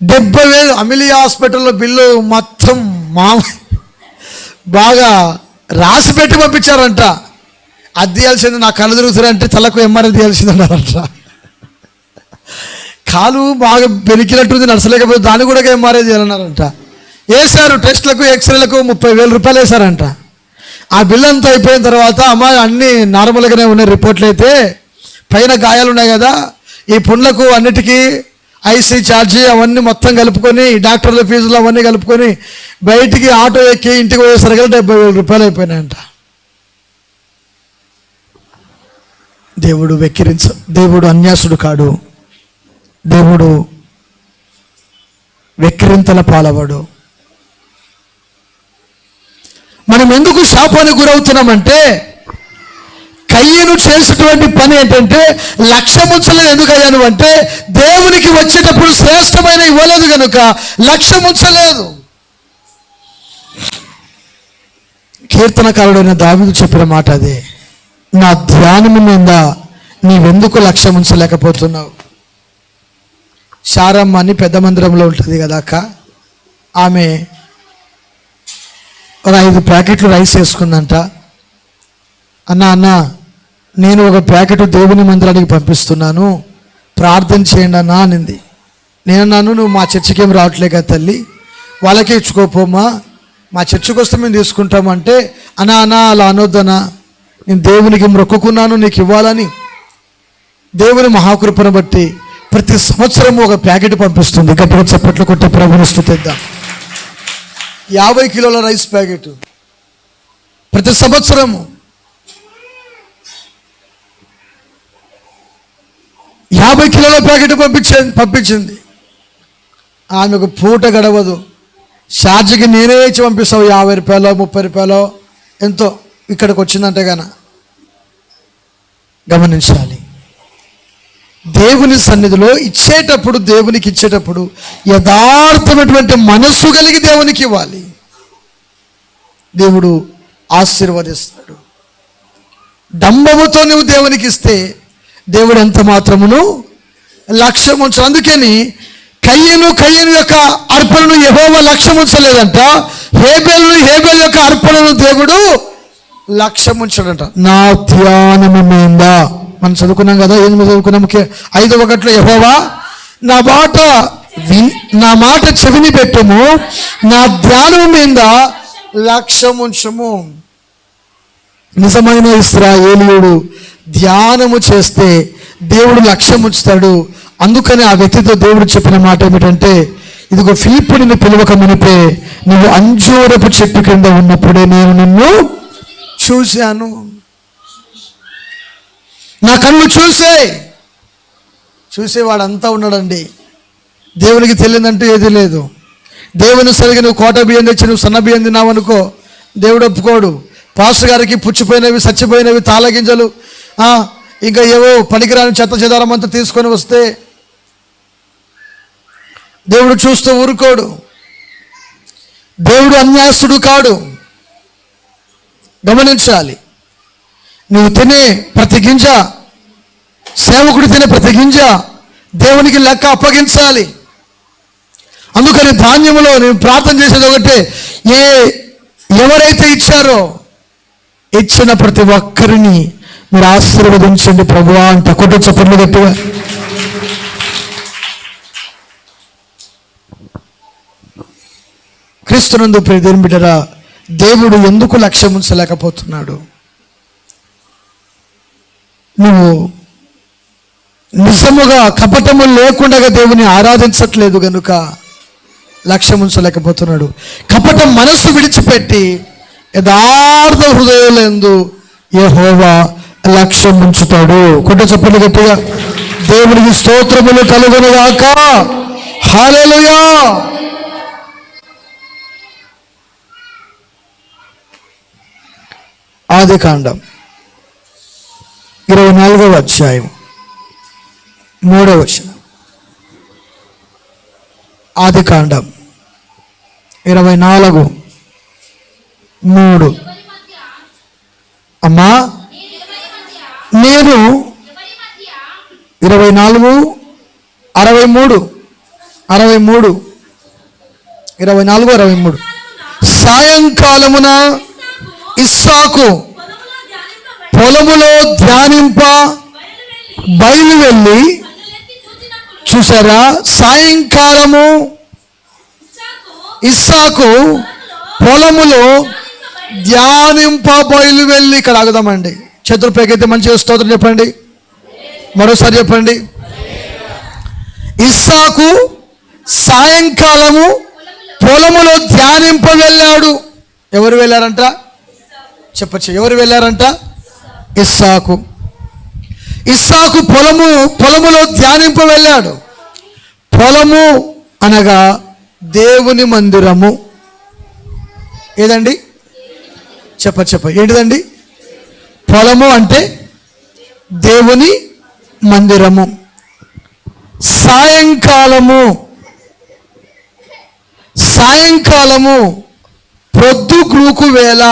70,000 అమిలియా హాస్పిటల్లో బిల్లు మొత్తం బాగా రాసి పెట్టి పంపించారంట. అది తీయాల్సింది, నా కళ్ళు తిరుగుతారంటే తలకు ఎంఆర్ఐ తీయాల్సింది అన్నారంట. కాలు బాగా పెరికినట్టుంది, నడచలేకపోతే దాన్ని కూడా ఎంఆర్ఐ చేయాలన్నారంట. వేశారు టెస్ట్లకు ఎక్స్రేలకు 30,000 రూపాయలు వేశారంట. ఆ బిల్ అంతా అయిపోయిన తర్వాత అమ్మ అన్నీ నార్మల్గానే ఉన్నాయి రిపోర్ట్లు, అయితే పైన గాయాలు ఉన్నాయి కదా, ఈ పుండ్లకు అన్నిటికీ ఐసీ ఛార్జీ అవన్నీ మొత్తం కలుపుకొని డాక్టర్ల ఫీజులు అవన్నీ కలుపుకొని బయటికి ఆటో ఎక్కి ఇంటికి పోయేసరికి 70,000 రూపాయలు అయిపోయినాయంట. దేవుడు అన్యాసుడు కాడు, దేవుడు వెక్కిరింతల పాలవాడు. మనం ఎందుకు శాపానికి గురవుతున్నామంటే, కయ్యను చేసేటువంటి పని ఏంటంటే లక్ష్యముంచలేదు. ఎందుకు అయ్యాను అంటే దేవునికి వచ్చేటప్పుడు శ్రేష్టమైన ఇవ్వలేదు కనుక లక్ష్యముంచలేదు. కీర్తనకారుడైన దావీదు చెప్పిన మాట అదే, నా ధ్యానము మీద నీవెందుకు లక్ష్యముంచలేకపోతున్నావు? శారమ్మ అని పెద్ద మందిరంలో ఉంటుంది కదా అక్క, ఆమె ఒక 5 ప్యాకెట్లు రైస్ వేసుకుందంట. అన్న నేను ఒక ప్యాకెట్ దేవుని మందిరానికి పంపిస్తున్నాను, ప్రార్థన చేయండి అన్నా అనింది. నేనన్నాను, నువ్వు మా చర్చికి ఏం రావట్లే కదా తల్లి, వాళ్ళకే ఇచ్చుకోపోమా, మా చర్చికి వస్తే మేము తీసుకుంటామంటే, అన్నా అలా అనొద్దనా, నేను దేవునికి మొక్కుకున్నాను నీకు ఇవ్వాలని. దేవుని మహాకృపను బట్టి ప్రతి సంవత్సరం ఒక ప్యాకెట్ పంపిస్తుంది. గట్టిగా చప్పట్లు కొట్టి ప్రభువుని స్తుతిద్దాం. 50 కిలోల రైస్ ప్యాకెట్ ప్రతి సంవత్సరము 50 కిలోల ప్యాకెట్ పంపించింది. ఆమెకు పూట గడవదు. ఛార్జీకి నేనే ఇచ్చి పంపిస్తావు, 50 రూపాయలు 30 రూపాయలు ఎంతో ఇక్కడికి వచ్చిందంటే గాన. గమనించాలి, దేవుని సన్నిధిలో ఇచ్చేటప్పుడు, దేవునికి ఇచ్చేటప్పుడు యథార్థమైనటువంటి మనస్సు కలిగి దేవునికి ఇవ్వాలి. దేవుడు ఆశీర్వదిస్తాడు. డంబముతో నువ్వు దేవునికి ఇస్తే దేవుడు ఎంత మాత్రమును లక్ష్యం ఉంచడు. అందుకని కయ్యను యొక్క అర్పణను యెహోవా లక్ష్యం ఉంచలేదంట. హేబెలు యొక్క అర్పణను దేవుడు లక్ష్యం ఉంచడంట. నా ధ్యానము మీద మనం చదువుకున్నాం కదా, ఏం చదువుకున్నాం? 5:1 యెహోవా నా మాట చెవిని పెట్టుము, నా ధ్యానం మీద లక్ష్యం ఉంచుము. నిజమైన ఇశ్రాయేలీయుడు ధ్యానము చేస్తే దేవుడు లక్ష్యం ఉంచుతాడు. అందుకని ఆ వ్యక్తితో దేవుడు చెప్పిన మాట ఏమిటంటే, ఇదిగో ఫిలిప్పు నిన్ను పిలవక మునిపే నువ్వు అంజూరపు చెట్టు కింద ఉన్నప్పుడే నేను నిన్ను చూశాను. నా కళ్ళు చూసేవాడంతా ఉన్నాడండి. దేవునికి తెలియదంటూ ఏది లేదు. దేవుని సరిగా నువ్వు కోట బియ్యం తెచ్చి నువ్వు సన్న బియ్యం తిన్నావు అనుకో, దేవుడు ఒప్పుకోడు. పాస్టర్ గారికి పుచ్చిపోయినవి, చచ్చిపోయినవి, తాళగింజలు, ఇంకా ఏవో పనికిరాని చెత్త చెదారం అంతా తీసుకొని వస్తే దేవుడు చూస్తూ ఊరుకోడు. దేవుడు అన్యాసుడు కాడు. గమనించాలి, నువ్వు తినే ప్రతి గింజ, సేవకుడు తినే ప్రతి గింజ దేవునికి లెక్క అప్పగించాలి. అందుకని ధాన్యములో నేను ప్రార్థన చేసేది ఒకటే, ఎవరైతే ఇచ్చారో ఇచ్చిన ప్రతి ఒక్కరిని మీరు ఆశీర్వదించండి ప్రభువా అంట. కొట్టు చప్పట్లు గట్టిగా. క్రీస్తునందు ప్రియ దేవుని బిడ్డరా, దేవుడు ఎందుకు లక్ష్యం ఉంచలేకపోతున్నాడు? నువ్వు నిజముగా కపటము లేకుండా దేవుని ఆరాధించట్లేదు గనుక లక్ష్యం ఉంచలేకపోతున్నాడు. కపటం మనస్సు విడిచిపెట్టి యథార్థ హృదయంలో యెహోవా లక్ష్యం ఉంచుతాడు. కొట్ట చప్పట్లు గట్టిగా. దేవునికి స్తోత్రములు కలుగునుగాక. హల్లెలూయా. ఆదికాండం 24వ అధ్యాయం 3వ వచనం. ఆదికాండం 24:3. అమ్మా నేను 24:63 సాయంకాలమున ఇస్సాకు పొలములో ధ్యానింప బయలు వెళ్ళి, చూసారా, సాయంకాలము ఇస్సాకు పొలములో ధ్యానింప బయలు వెళ్ళి. ఇక్కడ ఆగుదామండి. చేతులు పైకైతే మంచిగా స్తోత్రం చెప్పండి. మరోసారి చెప్పండి. ఇస్సాకు సాయంకాలము పొలములో ధ్యానింప వెళ్ళాడు. ఎవరు వెళ్ళారంట? చెప్పచ్చు. ఎవరు వెళ్ళారంట? ఇస్సాకు. పొలములో ధ్యానింప వెళ్ళాడు. పొలము అనగా దేవుని మందిరము. ఏదండి? చెప్ప ఏంటిదండి? పొలము అంటే దేవుని మందిరము. సాయంకాలము ప్రొద్దుగ్రూకు వేళ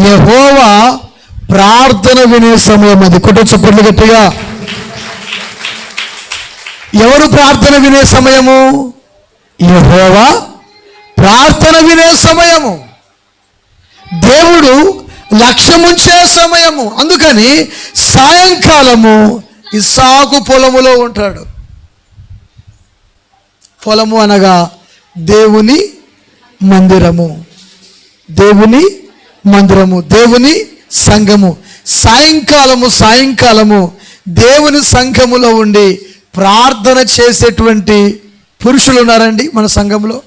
యెహోవా ప్రార్థన వినే సమయం అది. కొట్టు చప్పట్లు గట్టిగా. ఎవరు ప్రార్థన వినే సమయము? యెహోవా ప్రార్థన వినే సమయము. దేవుడు లక్ష్యముంచే సమయము. అందుకని సాయంకాలము ఇస్సాకు పొలములో ఉంటాడు. పొలము అనగా దేవుని మందిరము, దేవుని సంఘము. సాయంకాలము దేవుని సంఘములో ఉండి ప్రార్థన చేసేటువంటి పురుషులు ఉన్నారండి మన సంఘంలో.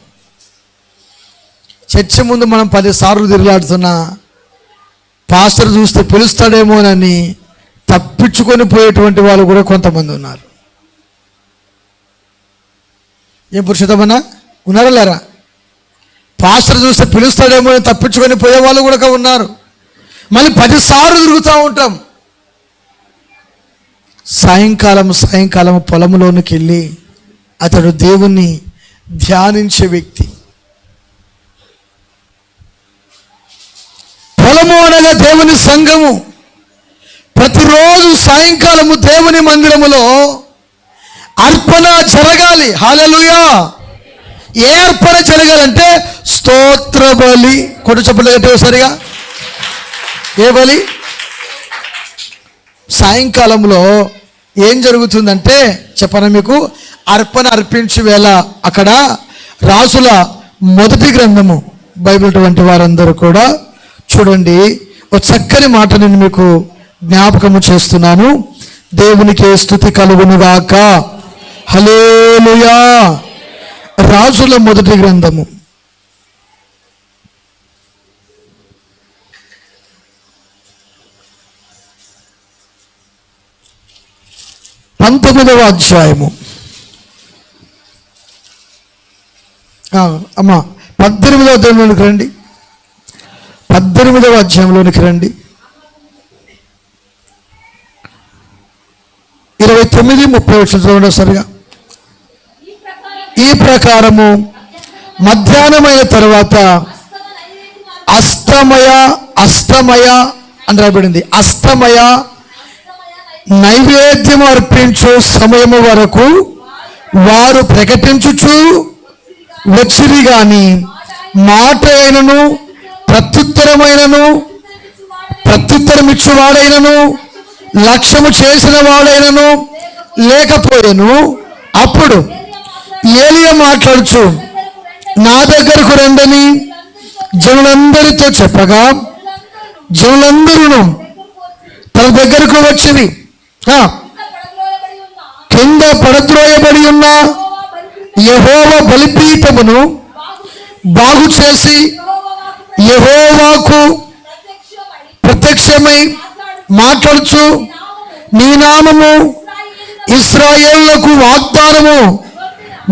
చర్చి ముందు మనం 10 సార్లు తిరుగులాడుతున్నా పాస్టర్ చూస్తే పిలుస్తాడేమోనని తప్పించుకొని పోయేటువంటి వాళ్ళు కూడా కొంతమంది ఉన్నారు. ఏం పురుషోత్తమన్నా ఉన్నారా లేరా? పాస్టర్ చూస్తే పిలుస్తాడేమో తప్పించుకొని పోయే వాళ్ళు కూడా ఉన్నారు. మళ్ళీ 10 సార్లు తిరుగుతూ ఉంటాం. సాయంకాలం పొలంలోనికి వెళ్ళి అతడు దేవుణ్ణి ధ్యానించే వ్యక్తి. పొలము అనగా దేవుని సంఘము. ప్రతిరోజు సాయంకాలము దేవుని మందిరములో అర్పణ జరగాలి. హల్లెలూయా. ఏ అర్పణ జరగాలంటే స్తోత్ర బలి. కొట్టు చెప్పలు కట్టే సరిగా. ఏ బలి? సాయంకాలంలో ఏం జరుగుతుందంటే చెప్పనా మీకు, అర్పణ అర్పించే వేళ అక్కడ రాసుల మొదటి గ్రంథము బైబిల్ వంటి వారందరూ కూడా చూడండి, ఒక చక్కని మాట నేను మీకు జ్ఞాపకము చేస్తున్నాను. దేవునికి స్తుతి కలుగునుగాక. హల్లెలూయా. రాజుల మొదటి గ్రంథము 19వ అధ్యాయము. అమ్మా 18వ అధ్యాయంలోనికి రండి. 18వ అధ్యాయంలోనికి రండి. 29-30 చూడండి సరిగా. ఈ ప్రకారము మధ్యాహ్నమైన తర్వాత అస్తమయ అని రాబడింది. అస్తమయ నైవేద్యం అర్పించు సమయము వరకు వారు ప్రకటించుచు వచ్చిరి గాని మాట అయినను ప్రత్యుత్తరమిచ్చువాడైనను లక్ష్యము చేసిన వాడైనను లేకపోయాను. అప్పుడు ఏలియా మాట్లాడుచు నా దగ్గరకు రండని జనులందరితో చెప్పగా జనులందరూ తన దగ్గరకు వచ్చింది. కింద పడద్రోయబడి ఉన్న యెహోవా బలిపీఠమును బాగు చేసి యెహోవాకు ప్రత్యక్షమై మాట్లాడుచు నీ నామము ఇశ్రాయేలులకు వాగ్దానము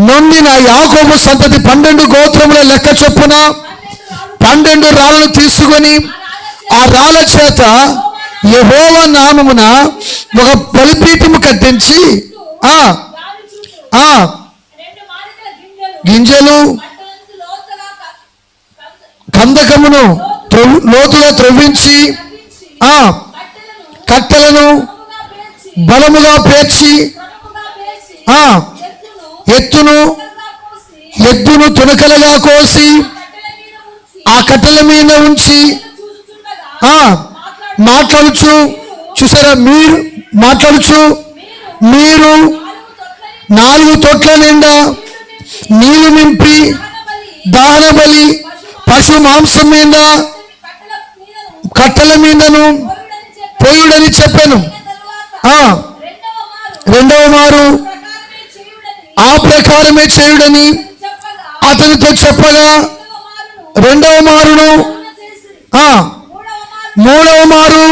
నొందిన యాకోబు సంతతి 12 గోత్రముల లెక్క చొప్పున 12 రాళ్లను తీసుకొని ఆ రాళ్ల చేత యెహోవా నామమున ఒక బలిపీఠము కట్టించి గింజలు కందకమును లోతుగా త్రవ్వించి కట్టెలను బలముగా పేర్చి ఎద్దును తునకలుగా కోసి ఆ కట్టెల మీద ఉంచి మాట్లాడుచు చూసారా, మీరు మాట్లాడుచు మీరు 4 తొట్ల నిండా నీళ్లు నింపి దానబలి పశు మాంసం మీద కట్టెల మీదను పోయుడని చెప్పాను. రెండవ మారు ఆ ప్రకారమే చేయుడని అతనితో చెప్పగా రెండవ మారును మూడవ మారు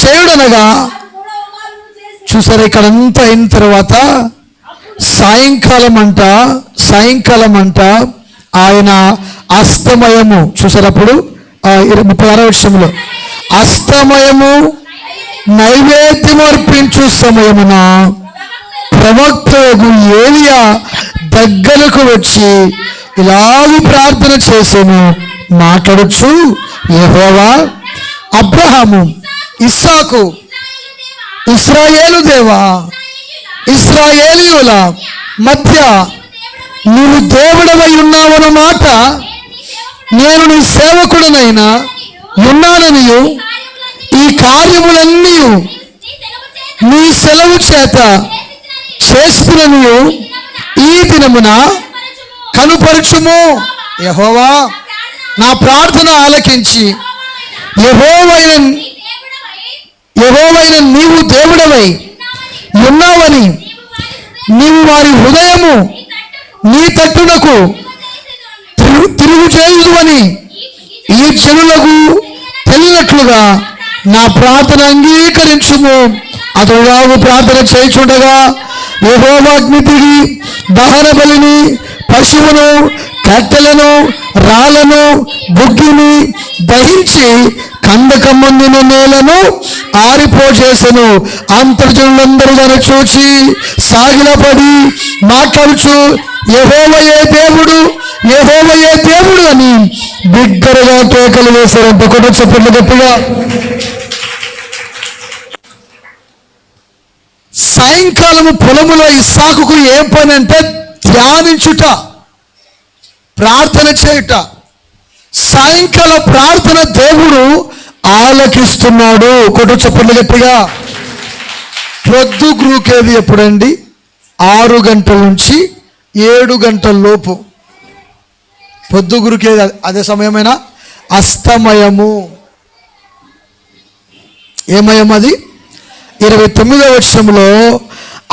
చేయుడనగా చూసారా. ఇక్కడంతా అయిన తర్వాత సాయంకాలం అంట ఆయన అస్తమయము చూసారప్పుడు 36వ విషయంలో అస్తమయము నైవేద్యం అర్పించు సమయమున ప్రవక్తకు ఏలియా దగ్గరకు వచ్చి ఇలాగూ ప్రార్థన చేసాను. మాట్లాడచ్చు యెహోవా అబ్రహాము ఇస్సాకు ఇశ్రాయేలు దేవా ఇశ్రాయేలీయుల మధ్య నీవు దేవుడవై ఉన్నావన్నమాట నేను నీ సేవకుడనైనా ఉన్నాననియు ఈ కార్యములన్నీ నీ సెలవు చేత చేస్తున్ననియు ఈ దినమున కనుపరచుము. యెహోవా నా ప్రార్థన ఆలకించి యెహోవైన నీవు దేవుడవై ఉన్నావని నీవు వారి హృదయము నీ తట్టునకు తిరుగు చేయుదువని ఈ జనులకు తెలియనట్లుగా నా ప్రార్థన అంగీకరించుము. అతడు ప్రార్థన చేయుచుండగా యెహోవా అగ్ని దిగి దహన బలిని, పశువును, కట్టెలను, రాళ్లను, బుగ్గిని దహించి కందకమందున నేలను ఆరిపోచేసెను. అంతర్జనులందరూ దాన్ని చూచి సాగిలపడి మాట్లాడుచు యెహోవాయే దేవుడు, యెహోవాయే దేవుడు అని బిగ్గరగా కేకలు వేశారంట. కూడా చెప్పండి గట్టిగా. సాయంకాలము పొలములో ఇస్సాకుకు ఏం పని అంటే ధ్యానించుట, ప్రార్థన చేయుట. సాయంకాల ప్రార్థన దేవుడు ఆలకిస్తున్నాడు. కొట్టు చెప్పండి గట్టిగా. పొద్దు గ్రూకేది ఎప్పుడండి? 6 గంటల నుంచి 7 గంటల లోపు పొద్దు గురుకేది. అదే సమయమైనా అస్తమయము. ఏమయం అది? 29వ వచనంలో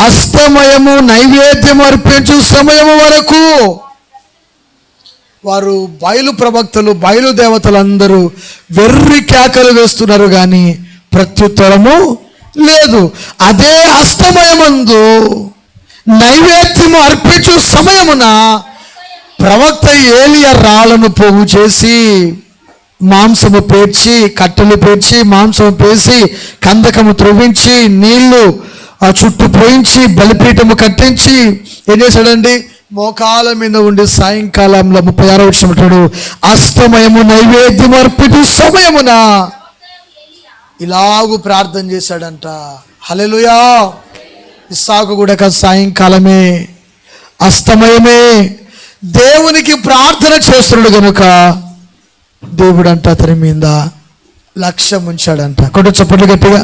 అస్తమయము నైవేద్యం అర్పించు సమయము వరకు వారు బయలు ప్రవక్తలు, బయలు దేవతలందరూ వెర్రి కేకలు వేస్తున్నారు, కానీ ప్రత్యుత్తరము లేదు. అదే అస్తమయమందు నైవేద్యము అర్పించు సమయమున ప్రవక్త ఏలియా రాళ్లను పోగు చేసి, మాంసము పేర్చి, కట్టెలు పేర్చి, మాంసము పేసి, కందకము త్రవ్వించి, నీళ్లు చుట్టూ పోయించి, బలిపీఠము కట్టించి ఏం చేశాడండి? మోకాల మీద ఉండి సాయంకాలంలో 36వ వచనం అంటాడు, అస్తమయము నైవేద్యం అర్పించు సమయమున ఇలాగూ ప్రార్థన చేశాడంట. హల్లెలూయా. ఇస్సాకు కూడా సాయంకాలమే, అస్తమయమే దేవునికి ప్రార్థన చేస్తున్నాడు గనుక దేవుడు అంట అతని మీద లక్ష్యం ఉంచాడంట. కొట్టు చెప్పండి గట్టిగా.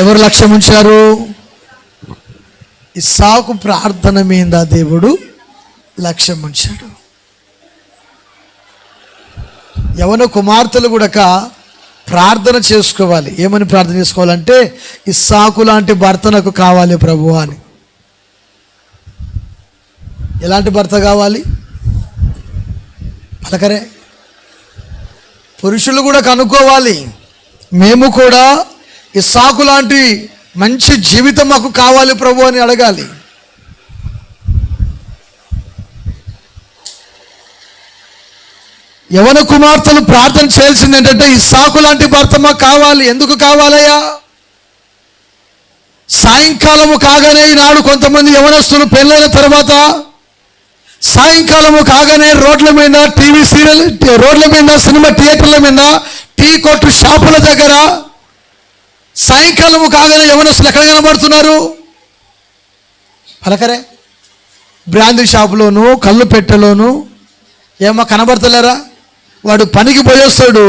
ఎవరు లక్ష్యం ఉంచారు? ఇస్సాకు ప్రార్థన మీద దేవుడు లక్ష్యం ఉంచాడు. యవన కుమార్తెలు కూడా ప్రార్థన చేసుకోవాలి. ఏమని ప్రార్థన చేసుకోవాలంటే, ఇస్సాకు లాంటి భర్త నాకు కావాలి ప్రభు అని. ఎలాంటి భర్త కావాలి? పలకరే. పురుషులు కూడా కనుక్కోవాలి, మేము కూడా ఇస్సాకు లాంటి మంచి జీవితం మాకు కావాలి ప్రభు అని అడగాలి. యవన కుమార్తెలు ప్రార్థన చేయాల్సింది ఏంటంటే, ఇస్సాకు లాంటి భర్త మాకు కావాలి. ఎందుకు కావాలయ్యా? సాయంకాలము కాగానే ఈనాడు కొంతమంది యవనస్తులు పెళ్ళైన తర్వాత సాయంకాలము కాగానే రోడ్ల మీద, టీవీ సీరియల్ రోడ్ల మీద, సినిమా థియేటర్ల మీద, టీ కొట్టు షాపుల దగ్గర సాయంకాలము కాగానే యవనస్తులు ఎక్కడ కనబడుతున్నారు? పలకరే. బ్రాందీ షాపులోను, కళ్ళు పెట్టెలోను. ఏమో కనబడతలేరా? వాడు పనికి పోయేస్తాడు,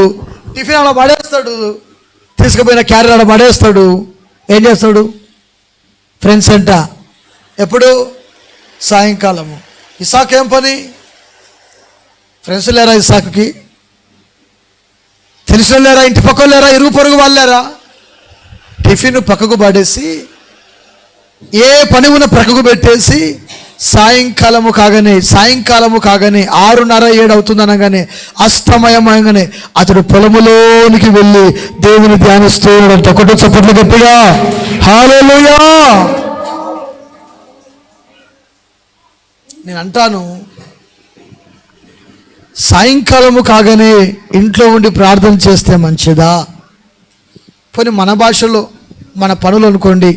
టిఫిన్ అలా పడేస్తాడు, తీసుకుపోయిన క్యారియర్ అలా పడేస్తాడు. ఏం చేస్తాడు? ఫ్రెండ్స్ అంట. ఎప్పుడు? సాయంకాలము. ఇస్సాకు ఏం పని? ఫ్రెండ్స్ లేరా ఇస్సాకుకి? తెలిసిన లేరా? ఇంటి పక్కన లేరా? ఇరుగు పొరుగు వాళ్ళు లేరా? టిఫిన్ పక్కకు పడేసి, ఏ పని ఉన్న పక్కకు పెట్టేసి, సాయంకాలము కాగానే 6:30 7 అవుతుంది అనగానే, అస్తమయమనగానే అతడు పొలములోనికి వెళ్ళి దేవుని ధ్యానిస్తూ ఉన్నాడంట. కొట్టు చప్పట్లు గట్టిగా. హల్లెలూయా. నేను అంటాను, సాయంకాలము కాగానే ఇంట్లో ఉండి ప్రార్థన చేస్తే మంచిదా? పోనీ మన భాషలో మన పనులు అనుకోండి,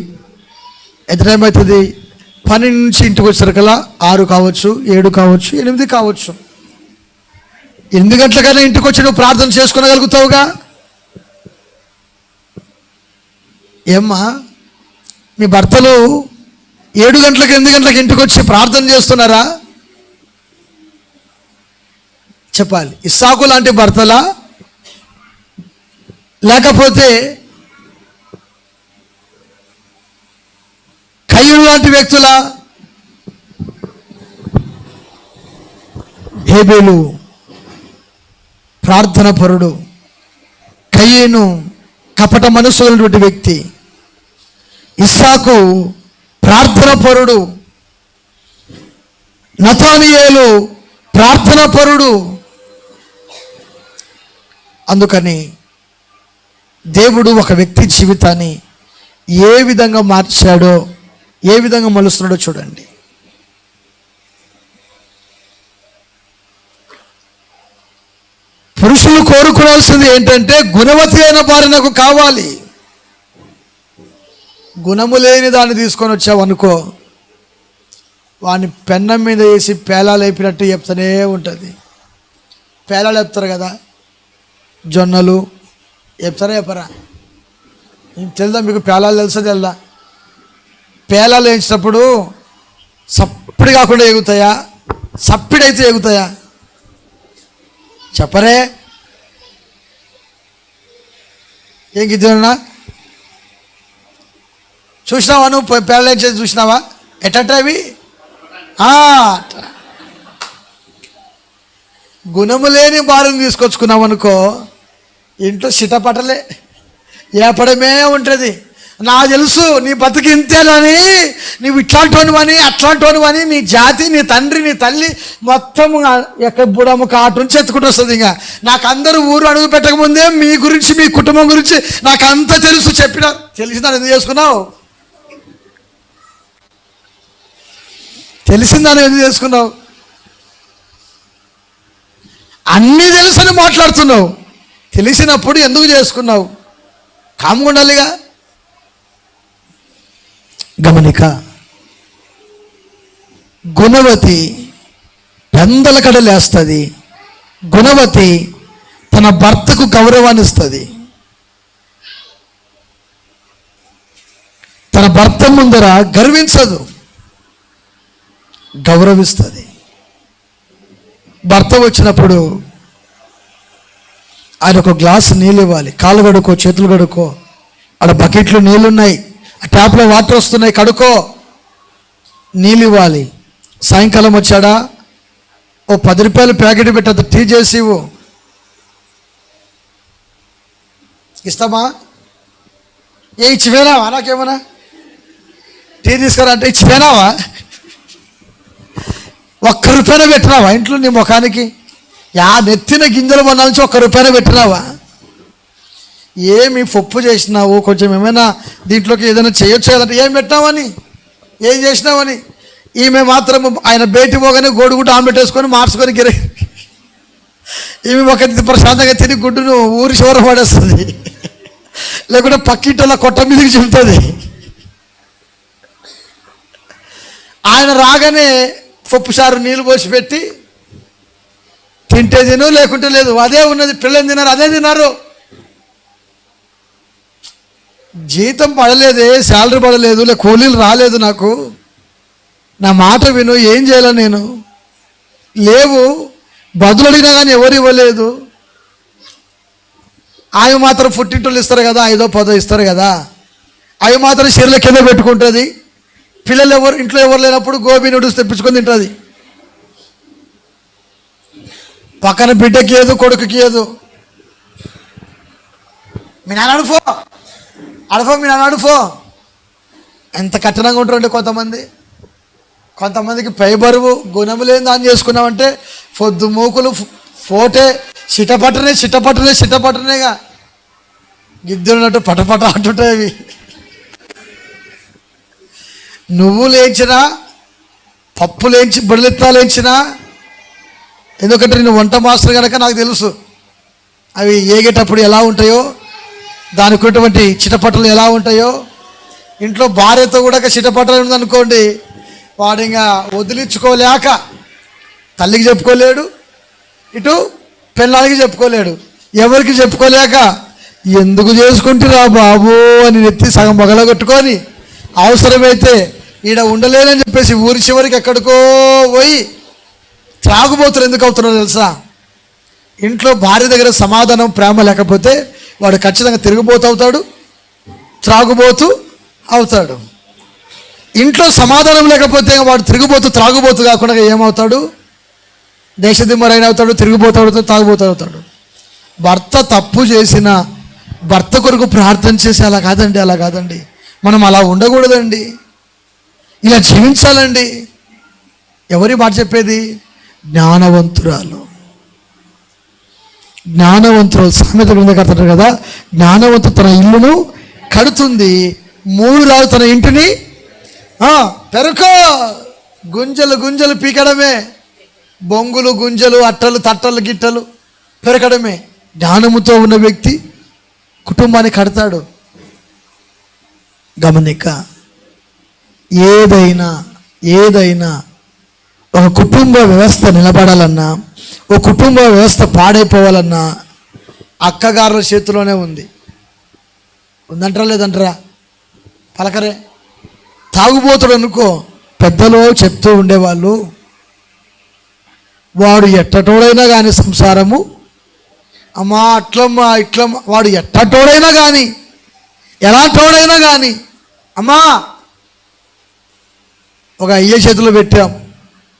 ఎదురేమవుతుంది? పని నుంచి ఇంటికి వచ్చేసరికల్లా 6 కావచ్చు, 7 కావచ్చు, 8 కావచ్చు. 8 గంటలకైనా ఇంటికి వచ్చి నువ్వు ప్రార్థన చేసుకోగలుగుతావుగా? ఏమ్మా, మీ భర్తలు 7 గంటలకు 8 గంటలకు ఇంటికి వచ్చి ప్రార్థన చేస్తున్నారా? చెప్పాలి. ఇస్సాకు లాంటి భర్తలా, లేకపోతే కయ్యూను లాంటి వ్యక్తుల? హేబేలు ప్రార్థన పరుడు, కయ్యూను కపట మనసు ఉన్నటువంటి వ్యక్తి, ఇస్సాకు ప్రార్థన పరుడు, నతానియేలు ప్రార్థన పరుడు. అందుకని దేవుడు ఒక వ్యక్తి జీవితాన్ని ఏ విధంగా మార్చాడో, ఏ విధంగా మలుస్తున్నాడో చూడండి. పురుషులు కోరుకోవాల్సింది ఏంటంటే గుణవతి అయిన భార్య నాకు కావాలి. గుణము లేని దాన్ని తీసుకొని వచ్చావనుకో, వాడిని పెన్నం మీద వేసి పేలాలు వేపినట్టు చెప్తూనే ఉంటుంది. పేలాలు చెప్తారు కదా, జొన్నలు చెప్తారా చెప్పరా? తెలుదా మీకు? పేలాలు తెలుసా తెల్దా? పేలాలు వేయించినప్పుడు సప్పిడి కాకుండా ఎగుతాయా, సప్పిడైతే ఎగుతాయా? చెప్పరే. ఏం గిద్దన్నా చూసినావా? నువ్వు పేలాలు వేయించేది చూసినావా? ఎట్టవి గుణము లేని భార్యను తీసుకొచ్చుకున్నావు అనుకో, ఇంట్లో చిటపటలే ఏపడమే ఉంటుంది. నాకు తెలుసు నీ బతుకు ఇంతేనని, నీవు ఇట్లాంటివని అట్లాంటివని, నీ జాతి, నీ తండ్రి, నీ తల్లి మొత్తం ఎక్కడ బుడము కాటు నుంచి ఎత్తుకుంటూ వస్తుంది. ఇంకా నాకు అందరూ ఊరు అడుగు పెట్టకముందే మీ గురించి, మీ కుటుంబం గురించి నాకు అంతా తెలుసు. చెప్పిన తెలిసిందని ఎందుకు చేసుకున్నావు? తెలిసిందని ఎందుకు చేసుకున్నావు? అన్నీ తెలుసని మాట్లాడుతున్నావు. తెలిసినప్పుడు ఎందుకు చేసుకున్నావు? కామ్గా ఉండాలిగా. గమనిక, గుణవతి పెందల కడలేస్తుంది. గుణవతి తన భర్తకు గౌరవాన్ని ఇస్తుంది. తన భర్త ముందర గర్వించదు, గౌరవిస్తుంది. భర్త వచ్చినప్పుడు ఆయన ఒక గ్లాసు నీళ్ళు ఇవ్వాలి. కాళ్ళు కడుక్కో, చేతులు కడుక్కో, ఆడ బకెట్లో నీళ్ళు ఉన్నాయి, ఆ ట్యాప్లో వాటర్ వస్తున్నాయి, కడుక్కో, నీళ్ళు ఇవ్వాలి. సాయంకాలం వచ్చాడా, ఓ 10 రూపాయలు ప్యాకెట్ పెట్టి టీ చేసి ఇవ్వు. ఇస్తామా? ఏ ఇచ్చిపోయినావా? నాకేమన్నా టీ తీసుకురా అంటే ఇచ్చిపోయినావా? 1 రూపాయలు పెట్టినావా ఇంట్లో నీ ముఖానికి? నెత్తిన గింజలు కొనాల నుంచి 1 రూపాయలు పెట్టినావా? ఏమి పప్పు చేసినావు, కొంచెం ఏమైనా దీంట్లోకి ఏదైనా చేయొచ్చు కదంటే ఏం పెట్టినావని, ఏం చేసినావని. ఈమె మాత్రం ఆయన బయటి పోగానే గోడుగుడ్డు ఆమ్లెట్ వేసుకొని మార్చుకొని ఈమె ఒక ప్రశాంతంగా తిని గుడ్డును ఊరి చివర పడేస్తుంది, లేకుంటే పక్కింటిలో కొట్ట మీదకి చెబుతుంది. ఆయన రాగానే పప్పుసారు నీళ్ళు పోసి పెట్టి తింటే తిను, లేకుంటే లేదు. అదే ఉన్నది. పిల్లలు తిన్నారు, అదే తిన్నారు. జీతం పడలేదే, శాలరీ పడలేదు, లే కూలీలు రాలేదు, నాకు నా మాట విను, ఏం చేయాల నేను? లేవు, బదులు అడిగినా కానీ ఎవరు ఇవ్వలేదు. అవి మాత్రం పుట్టింటోళ్ళు ఇస్తారు కదా, 5ో 10ో ఇస్తారు కదా, అవి మాత్రం చీరల కింద పెట్టుకుంటుంది. పిల్లలు ఇంట్లో ఎవరు లేనప్పుడు గోబీ నూడిల్స్ తెప్పించుకొని తింటుంది. పక్కన బిడ్డకి ఏదు, కొడుకుకి ఏదు. మీ నాన్న అడుఫో మీ నాన్న అడుఫో. ఎంత కఠినంగా ఉంటారండి కొంతమందికి పై బరువు, గుణము లేని దాన్ని చేసుకున్నామంటే పొద్దు మూకులు ఫోటే చిట్టపట్టనేగా గిద్దెన్నట్టు పటపట అంటుంటాయి అవి. నువ్వు లేచినా, పప్పు లేచి, బొడలెత్తాలు లేచినా, ఎందుకంటే నేను వంట మాస్టర్ కనుక నాకు తెలుసు అవి ఏగేటప్పుడు ఎలా ఉంటాయో, దానికి ఉన్నటువంటి చిటపటలు ఎలా ఉంటాయో. ఇంట్లో భార్యతో కూడా చిటపటలు ఉందనుకోండి, వాడు ఇంకా వదిలించుకోలేక తల్లికి చెప్పుకోలేడు, ఇటు పెళ్ళానికి చెప్పుకోలేడు, ఎవరికి చెప్పుకోలేక ఎందుకు చేసుకుంటురా బాబు అని నెత్తి సగం పగలగొట్టుకొని అవసరమైతే ఈడ ఉండలేనని చెప్పేసి ఊరి చివరికి ఎక్కడికో పోయి త్రాగుబోతులు ఎందుకు అవుతున్నారో తెలుసా? ఇంట్లో భార్య దగ్గర సమాధానం, ప్రేమ లేకపోతే వాడు ఖచ్చితంగా తిరుగుబోతు అవుతాడు, త్రాగుబోతు అవుతాడు. ఇంట్లో సమాధానం లేకపోతే వాడు తిరుగుబోతు, త్రాగుబోతు కాకుండా ఏమవుతాడు? దేశదిమ్మరైన అవుతాడు, తిరుగుబోతాడు, తాగుబోతు అవుతాడు. భర్త తప్పు చేసిన భర్త కొరకు ప్రార్థన చేసి అలా కాదండి, మనం అలా ఉండకూడదండి, ఇలా జీవించాలండి. ఎవరి మాట చెప్పేది? జ్ఞానవంతురాలు సామెత గ్రంథకర్త అంటారు కదా, జ్ఞానవంతు తన ఇల్లును కడుతుంది, 3 రాజు తన ఇంటిని పెరుకో, గుంజలు గుంజలు పీకడమే, బొంగులు గుంజలు అట్టలు తట్టలు గిట్టలు పెరగడమే. జ్ఞానముతో ఉన్న వ్యక్తి కుటుంబాన్ని కడతాడు. గమనిక, ఏదైనా ఒక కుటుంబ వ్యవస్థ నిలబడాలన్నా, ఒక కుటుంబ వ్యవస్థ పాడైపోవాలన్నా అక్కగారుల చేతిలోనే ఉంది. ఉందంటారా లేదంటారా? పలకరే. తాగుబోతుడు అనుకో, పెద్దలు చెప్తూ ఉండేవాళ్ళు, వాడు ఎట్టటోడైనా కానీ సంసారము అమ్మా అట్లమ్మా ఇట్లమ్మా, వాడు ఎట్టటోడైనా కానీ ఎలాంటోడైనా కానీ అమ్మా ఒక అయ్యే చేతిలో పెట్టాం,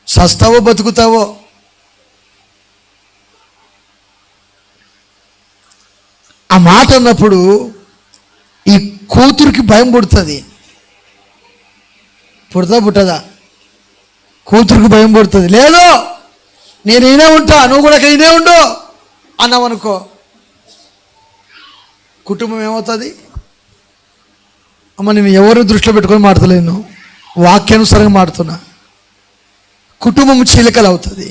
సస్తావో బతుకుతావో. ఆ మాట అన్నప్పుడు ఈ కూతురికి భయం పుడుతుంది. పుట్టదా? కూతురికి భయం పుడుతుంది. లేదు నేను ఈయనే ఉంటా, నువ్వు కూడా ఈయనే ఉండు అన్నావనుకో, కుటుంబం ఏమవుతుంది? అమ్మ నేను ఎవరిని దృష్టిలో పెట్టుకొని మాట్లాడలేను, వాక్యానుసారంగా మాడుతున్నా. కుటుంబం చీలికలు అవుతుంది.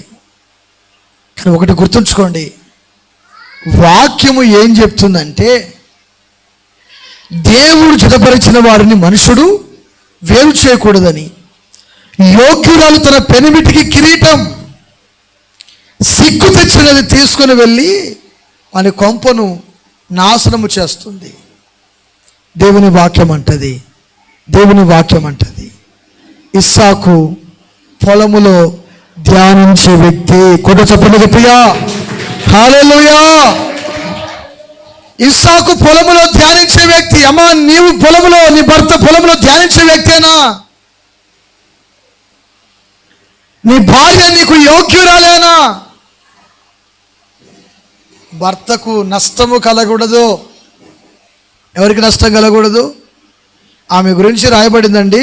కానీ ఒకటి గుర్తుంచుకోండి, వాక్యము ఏం చెప్తుందంటే, దేవుడు జతపరిచిన వారిని మనుషుడు వేరు చేయకూడదని, యోగ్యురాలు తన పెనిమిటికి కిరీటం సిగ్గు తెచ్చినది తీసుకుని వెళ్ళి వాని కొంపను నాశనము చేస్తుంది. దేవుని వాక్యం అంటది. ఇస్సాకు పొలములో ధ్యానించే వ్యక్తి. కొట్ట చప్పట్లు గట్టిగా హల్లెలూయా. ఇస్సాకు పొలములో ధ్యానించే వ్యక్తి. అమ్మా నీవు పొలములో, నీ భర్త పొలములో ధ్యానించే వ్యక్తేనా? నీ భార్య నీకు యోగ్యురాలేనా? భర్తకు నష్టము కలగకూడదు. ఎవరికి నష్టం కలగకూడదు? ఆమె గురించి రాయబడిందండి,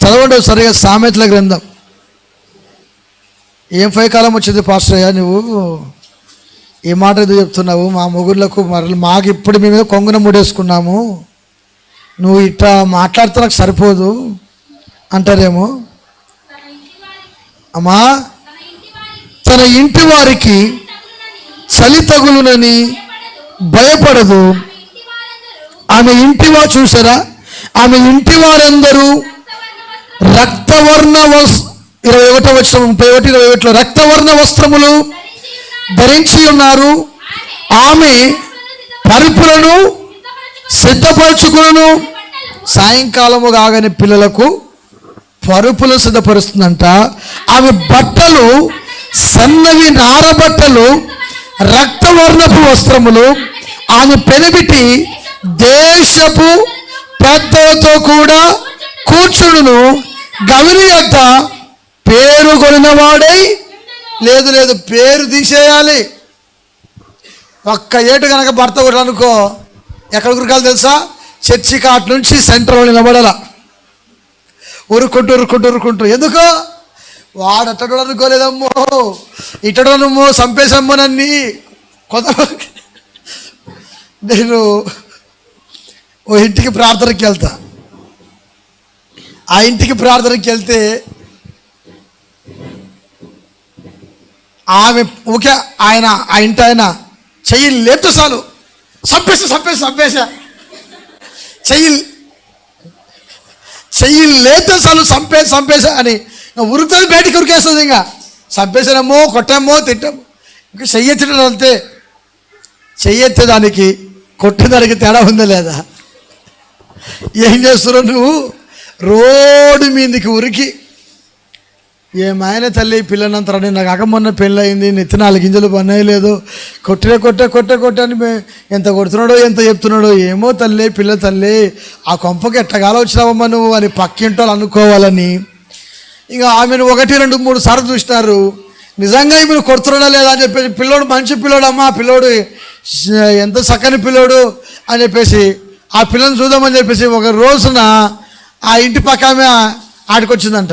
చదవండి సరిగా. సామెతల గ్రంథం. ఏం కాలం వచ్చింది పాస్టర్ అయ్యా, నువ్వు ఏ మాట ఏదో చెప్తున్నావు? మా మొగుళ్ళకు మాకు ఇప్పుడు మేము కొంగున ముడేసుకున్నాము, నువ్వు ఇట్లా మాట్లాడితే నాకు సరిపోదు అంటారేమో. అమ్మా తన ఇంటి వారికి చలి తగులునని భయపడదు. ఆమె ఇంటి వారు చూసారా, ఆమె ఇంటి వారందరూ రక్తవర్ణ 21 రక్తవర్ణ వస్త్రములు ధరించి ఉన్నారు. ఆమె పరుపులను సిద్ధపరచుకును. సాయంకాలము కాగానే పిల్లలకు పరుపులు సిద్ధపరుస్తుందంట. ఆమె బట్టలు సన్నవి నార బట్టలు, రక్తవర్ణపు వస్త్రములు. ఆమె పెనిమిటి దేశపు పెద్దలతో కూడా కూర్చుడును. గవిని యొక్క పేరు కొనినవాడై లేదు పేరు తీసేయాలి. ఒక్క ఏటు కనుక భర్త కూడా అనుకో, ఎక్కడ ఉరకాలి తెలుసా? చర్చి కాట్ నుంచి సెంటర్లో నిలబడాల, ఉరుకుంటూ. ఎందుకో వాడు అట్టడు అనుకోలేదమ్మో, ఇట్టడనమ్మో, చంపేసమ్మో నన్ని. నేను ఓ ఇంటికి ప్రార్థనకి వెళ్తా. ఆ ఇంటికి ప్రార్థనకి వెళ్తే ఆమె ఓకే, ఆ ఇంటి ఆయన చెయ్యి లేపితే చాలు, చంపేసా చెయ్యి లేపితే చాలు, చంపేసా అని ఉరుకుతుంది, బయటికి ఉరికేస్తుంది. ఇంకా చంపేసానేమో, కొట్టామో, తిట్టామో, ఇంకా చెయ్యెత్తడం అంతే. చెయ్యెత్తేదానికి కొట్టేదానికి తేడా ఉందా లేదా? ఏం చేస్తున్నావు నువ్వు? రోడ్డు మీదకి ఉరికి, ఏమాయన తల్లి పిల్లనంతరని, నాకు అకమొన్న పెళ్ళి అయింది, నెత్తి 4 గింజలు పనేయలేదు, కొట్టే అని ఎంత కొడుతున్నాడో ఎంత చెప్తున్నాడో ఏమో తల్లి, పిల్ల తల్లి, ఆ కొంపకి ఎట్టగాల వచ్చినావమ్మా నువ్వు అని పక్కింటోళ్ళు అనుకోవాలని. ఇంకా ఆమెను 1, 2, 3 సార్లు చూసినారు. నిజంగా ఈమెను కొడుతున్నాడా లేదా అని చెప్పేసి, పిల్లోడు మంచి పిల్లోడు అమ్మా, పిల్లోడు ఎంత చక్కని పిల్లోడు అని చెప్పేసి ఆ పిల్లని చూద్దామని చెప్పేసి ఒక రోజున ఆ ఇంటి పక్క ఆమె ఆడికొచ్చిందంట.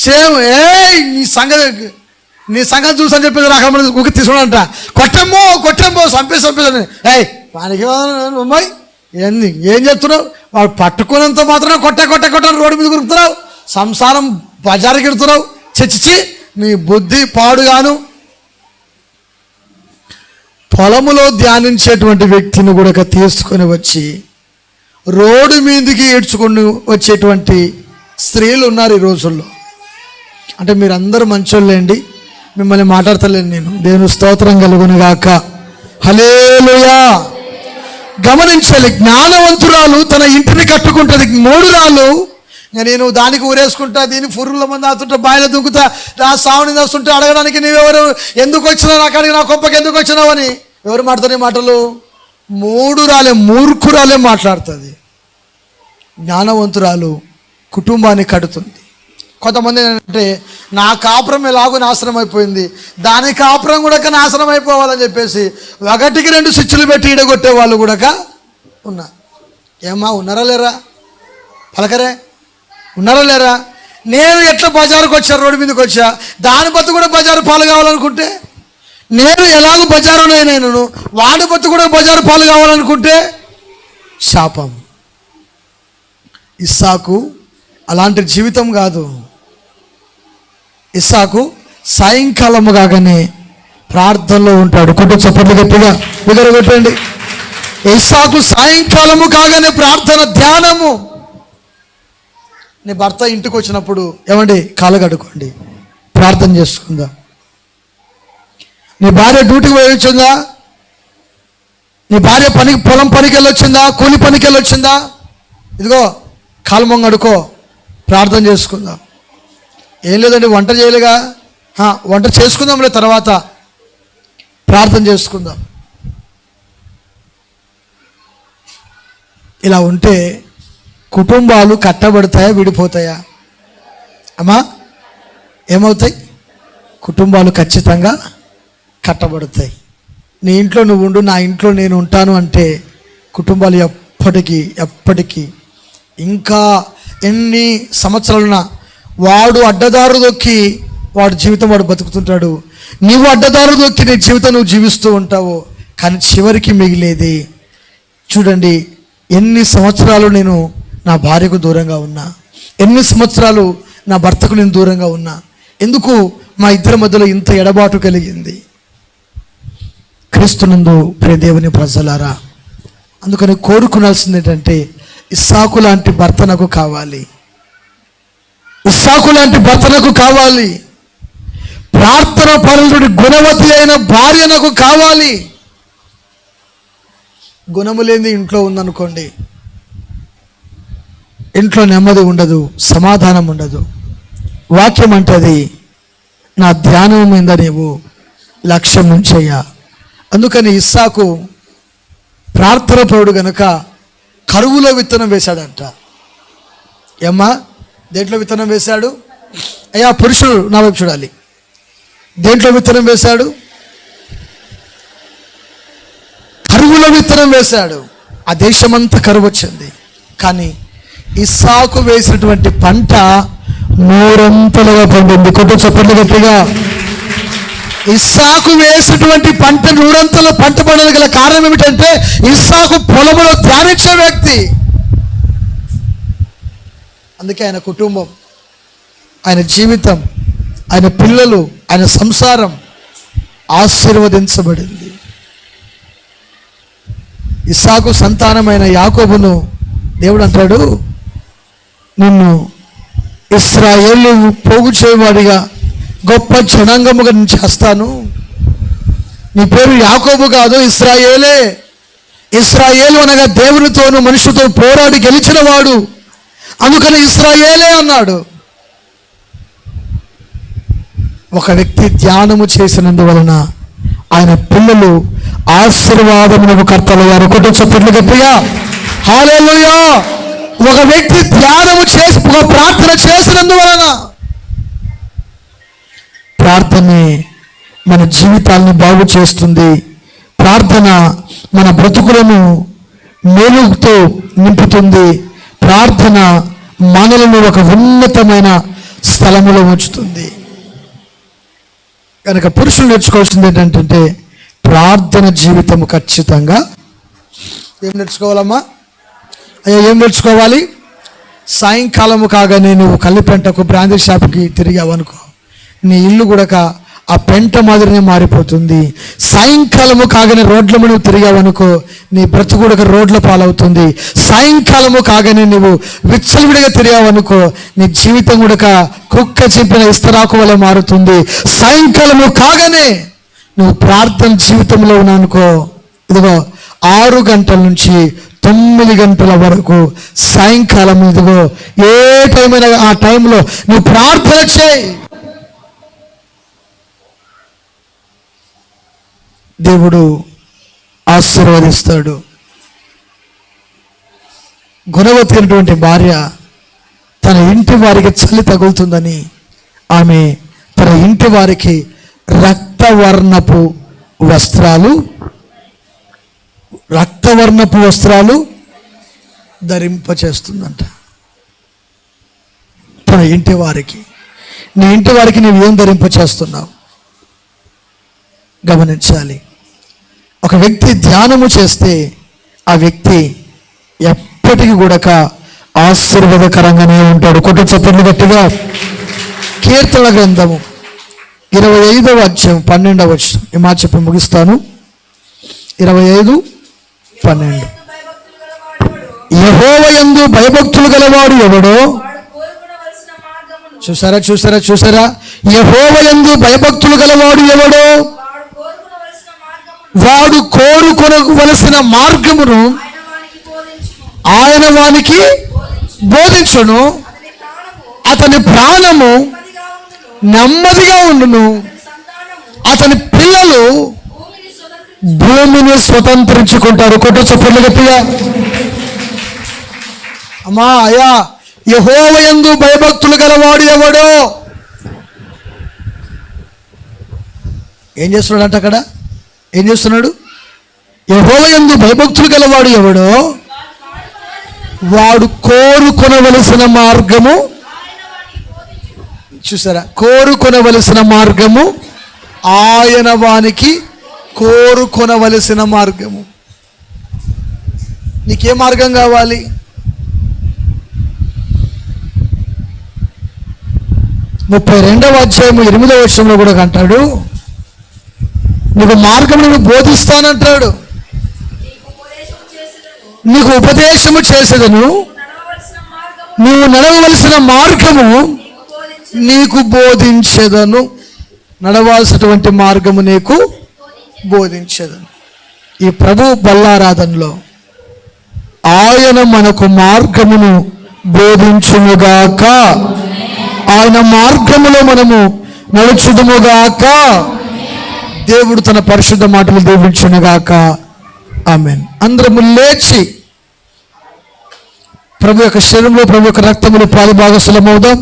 సేమ్ నీ సంగతి చూసని చెప్పేసి రకమైన ఉకి తీసుకున్నాడంట. కొట్టమ్మో చంపేసి వానికి అమ్మాయి ఏం చెప్తున్నావు? వాడు పట్టుకున్నంత మాత్రం కొట్ట రోడ్డు మీద కురుకుతున్నావు, సంసారం బజారుకి ఎడుతున్నావు. చచ్చిచి నీ బుద్ధి పాడుగాను. పొలములో ధ్యానించేటువంటి వ్యక్తిని కూడా తీసుకొని వచ్చి రోడ్డు మీదకి ఏడ్చుకొని వచ్చేటువంటి స్త్రీలు ఉన్నారు ఈ రోజుల్లో. అంటే మీరందరూ మంచోళ్ళేండి, మిమ్మల్ని మాట్లాడతలేను నేను. దేవుని స్తోత్రం కలుగునుగాక. హల్లెలూయా. గమనించాలి, జ్ఞానవంతురాలు తన ఇంటిని కట్టుకుంటుంది. 3 రాళ్ళు నేను దానికి ఊరేసుకుంటా, దీన్ని ఫుర్రుల మంది ఆతుంటా, బాయిలో దుంకుతా, నా సావుని దాస్తుంటే అడగడానికి నీవెవరు, ఎందుకు వచ్చినావు నా కాడికి, నా కొంపకి ఎందుకు వచ్చినావు అని ఎవరు మాట్లాడుతున్న మాటలు? 3 రాలే, మూర్ఖురాలే మాట్లాడుతుంది. జ్ఞానవంతురాలు కుటుంబాన్ని కడుతుంది. కొంతమంది ఏంటంటే నా కాపురం ఎలాగో నాశనం అయిపోయింది, దాని కాపురం కూడా నాశనం అయిపోవాలని చెప్పేసి 1కి 2 స్విచ్లు పెట్టి ఈడగొట్టే వాళ్ళు కూడా ఉన్నారు. ఏమ్మా ఉన్నారా లేరా? పలకరే, ఉన్నారా లేరా? నేను ఎట్లా బజారుకు వచ్చా, రోడ్డు మీదకి వచ్చా, దాని బతు కూడా బజారు పాలు కావాలనుకుంటే, నేను ఎలాగో బజారునే, నేను వాడి బతు కూడా బజారు పాలు కావాలనుకుంటే శాపం. ఇస్సాకు అలాంటి జీవితం కాదు. ఇస్సాకు సాయంకాలము కాగానే ప్రార్థనలో ఉంటాడు. కొట్టు చప్పట్లు గట్టిగా విగరగొట్టండి. ఇస్సాకు సాయంకాలము కాగానే ప్రార్థన, ధ్యానము. నీ భర్త ఇంటికి వచ్చినప్పుడు ఏమండి కాళ్ళు కడుక్కోండి, ప్రార్థన చేసుకుందా. నీ భార్య డ్యూటీకి పోయి వచ్చిందా, నీ భార్య పొలం పనికి వెళ్ళొచ్చిందా, కూలి పనికి వెళ్ళొచ్చిందా, ఇదిగో కాలు మొంగడుకో, ప్రార్థన చేసుకుందాం. ఏం లేదండి వంట చేయలేగా, వంట చేసుకుందాంలే తర్వాత ప్రార్థన చేసుకుందాం. ఇలా ఉంటే కుటుంబాలు కట్టబడతాయా, విడిపోతాయా? అమ్మా ఏమవుతాయి? కుటుంబాలు ఖచ్చితంగా కట్టబడతాయి. నీ ఇంట్లో నువ్వు ఉండు, నా ఇంట్లో నేను ఉంటాను అంటే కుటుంబాలు ఎప్పటికీ ఇంకా ఎన్ని సంవత్సరాలున్నా వాడు అడ్డదారు దొక్కి వాడు జీవితం వాడు బతుకుతుంటాడు, నీవు అడ్డదారు దొక్కి నీ జీవితం నువ్వు జీవిస్తూ ఉంటావు. కానీ చివరికి మిగిలేది చూడండి, ఎన్ని సంవత్సరాలు నేను నా భార్యకు దూరంగా ఉన్నా, ఎన్ని సంవత్సరాలు నా భర్తకు నేను దూరంగా ఉన్నా, ఎందుకు మా ఇద్దరి మధ్యలో ఇంత ఎడబాటు కలిగింది? క్రీస్తునందు ప్రియ దేవుని ప్రజలారా, అందుకని కోరుకునాల్సింది ఏంటంటే ఇస్సాకు లాంటి భర్త నాకు కావాలి, ఇస్సాకు లాంటి భర్త నాకు కావాలి, ప్రార్థన పరులుడి గుణవతి అయిన భార్య నాకు కావాలి. గుణము లేని ఇంట్లో ఉందనుకోండి, ఇంట్లో నెమ్మది ఉండదు, సమాధానం ఉండదు. వాక్యం అంటది, నా ధ్యానం మీద నీవు లక్ష్యం ఉంచయ్యా. అందుకని ఇస్సాకు ప్రార్థన పరుడు గనుక కరువులో విత్తనం వేశాడంట. ఏమ్మా దేంట్లో విత్తనం వేశాడు? అయ్యా పురుషుడు నా వైపు చూడాలి. దేంట్లో విత్తనం వేశాడు? కరువులో విత్తనం వేశాడు. ఆ దేశమంతా కరువు వచ్చింది. కానీ ఇస్సాకు వేసినటువంటి పంట 100 పండింది. కొట్టు చప్పట్లు గట్టిగా. ఇస్సాకు వేసినటువంటి పంట 100 పంట పడడానికి గల కారణం ఏమిటంటే ఇస్సాకు పొలములో ధ్యానించే వ్యక్తి. అందుకే ఆయన కుటుంబం, ఆయన జీవితం, ఆయన పిల్లలు, ఆయన సంసారం ఆశీర్వదించబడింది. ఇస్సాకు సంతానమైన యాకోబును దేవుడు అంటాడు, నిన్ను ఇశ్రాయేలు పోగు చేయవాడిగా గొప్ప జనాంగముగా నేను చేస్తాను. నీ పేరు యాకోబు కాదు, ఇశ్రాయేలే. ఇశ్రాయేలు అనగా దేవునితోనూ మనుషులతో పోరాడి గెలిచిన వాడు, అందుకని ఇశ్రాయేలే అన్నాడు. ఒక వ్యక్తి ధ్యానము చేసినందువలన ఆయన పిల్లలు ఆశీర్వాదమునకు కర్తలయ్యారు. కొట్టు చప్పట్లు గట్టిగా హల్లెలూయా. ఒక వ్యక్తి ధ్యానము చేసి ఒక ప్రార్థన చేసినందువలన, ప్రార్థనే మన జీవితాలను బాగు చేస్తుంది. ప్రార్థన మన బ్రతుకులను మేలుతో నింపుతుంది. ప్రార్థన మనలను ఒక ఉన్నతమైన స్థలములో ఉంచుతుంది. కనుక పురుషులు నేర్చుకోవాల్సింది ఏంటంటే ప్రార్థన జీవితం. ఖచ్చితంగా ఏం నేర్చుకోవాలమ్మా? అయ్యా ఏం నేర్చుకోవాలి? సాయంకాలము కాగానే నువ్వు కల్లిపెంటకు బ్రాందీ షాప్కి తిరిగావు అనుకో, నీ ఇల్లు కూడా ఆ పెంట మాదిరినే మారిపోతుంది. సాయంకాలము కాగానే రోడ్ల మీద నువ్వు తిరిగావనుకో, నీ బ్రతుకు కూడా రోడ్ల పాలవుతుంది. సాయంకాలము కాగానే నువ్వు విచ్చలవిడిగా తిరిగావనుకో, నీ జీవితం కూడా కుక్క చింపిన ఇస్తరాకు వల్ల మారుతుంది. సాయంకాలము కాగానే నువ్వు ప్రార్థన జీవితంలో ఉన్నానుకో, ఇదిగో 6 గంటల నుంచి 9 గంటల వరకు సాయంకాలం ఇదిగో ఏ టైం అయినా ఆ టైంలో నువ్వు ప్రార్థన చేయి. దేవుడు ఆశీర్వదిస్తాడు. గుణవతి అయినటువంటి భార్య తన ఇంటి వారికి చలి తగులుతుందని ఆమె తన ఇంటి వారికి రక్తవర్ణపు వస్త్రాలు ధరింపచేస్తుందంట. తన ఇంటి వారికి. నీ ఇంటి వారికి నువ్వేం ధరింపచేస్తున్నావు గమనించాలి. ఒక వ్యక్తి ధ్యానము చేస్తే ఆ వ్యక్తి ఎప్పటికీ కూడా ఆశీర్వాదకరంగానే ఉంటాడు. కొట్టు చప్పట్లు గట్టిగా. కీర్తన గ్రంథము 25వ అధ్యాయం 12వ వచనం. ఈ మాట చెప్పి ముగిస్తాను. 25:12. యెహోవాయందు భయభక్తులు గలవాడు ఎవడో. చూసారా? యెహోవాయందు భయభక్తులు గలవాడు ఎవడో వాడు కోరుకొనవలసిన మార్గమును ఆయన వానికి బోధించును. అతని ప్రాణము నెమ్మదిగా ఉండును. అతని పిల్లలు భూమిని స్వతంత్రించుకుంటారు. కొట్టు చప్పట్లు గట్టిగా. అమ్మా అయ్యా, యెహోవాయందు భయభక్తులు గలవాడు ఎవడో. ఏం చేస్తున్నాడంట అక్కడ? ఏం చేస్తున్నాడు? యెహోవాయందు భయభక్తులు గలవాడు ఎవడో వాడు కోరుకొనవలసిన మార్గము. చూసారా? కోరుకొనవలసిన మార్గము ఆయన వానికి కోరుకొనవలసిన మార్గము. నీకే మార్గం కావాలి? 32వ అధ్యాయం 8వ వచనంలో కూడా అంటాడు, నీకు మార్గం నేను బోధిస్తానంటాడు. నీకు ఉపదేశము చేసేదను, నువ్వు నడవవలసిన మార్గము నీకు బోధించేదను. నడవాల్సినటువంటి మార్గము నీకు బోధించేదను. ఈ ప్రభు బల్లారాధనలో ఆయన మనకు మార్గమును బోధించునుగాక. ఆయన మార్గములో మనము నడుచుదుముగాక. దేవుడు తన పరిశుద్ధ మాటలు దీవించునుగాక. ఆమేన్. అందరము లేచి ప్రభు యొక్క శరీరంలో ప్రభు యొక్క రక్తములు పాలు భాగస్వాములమవుదాం.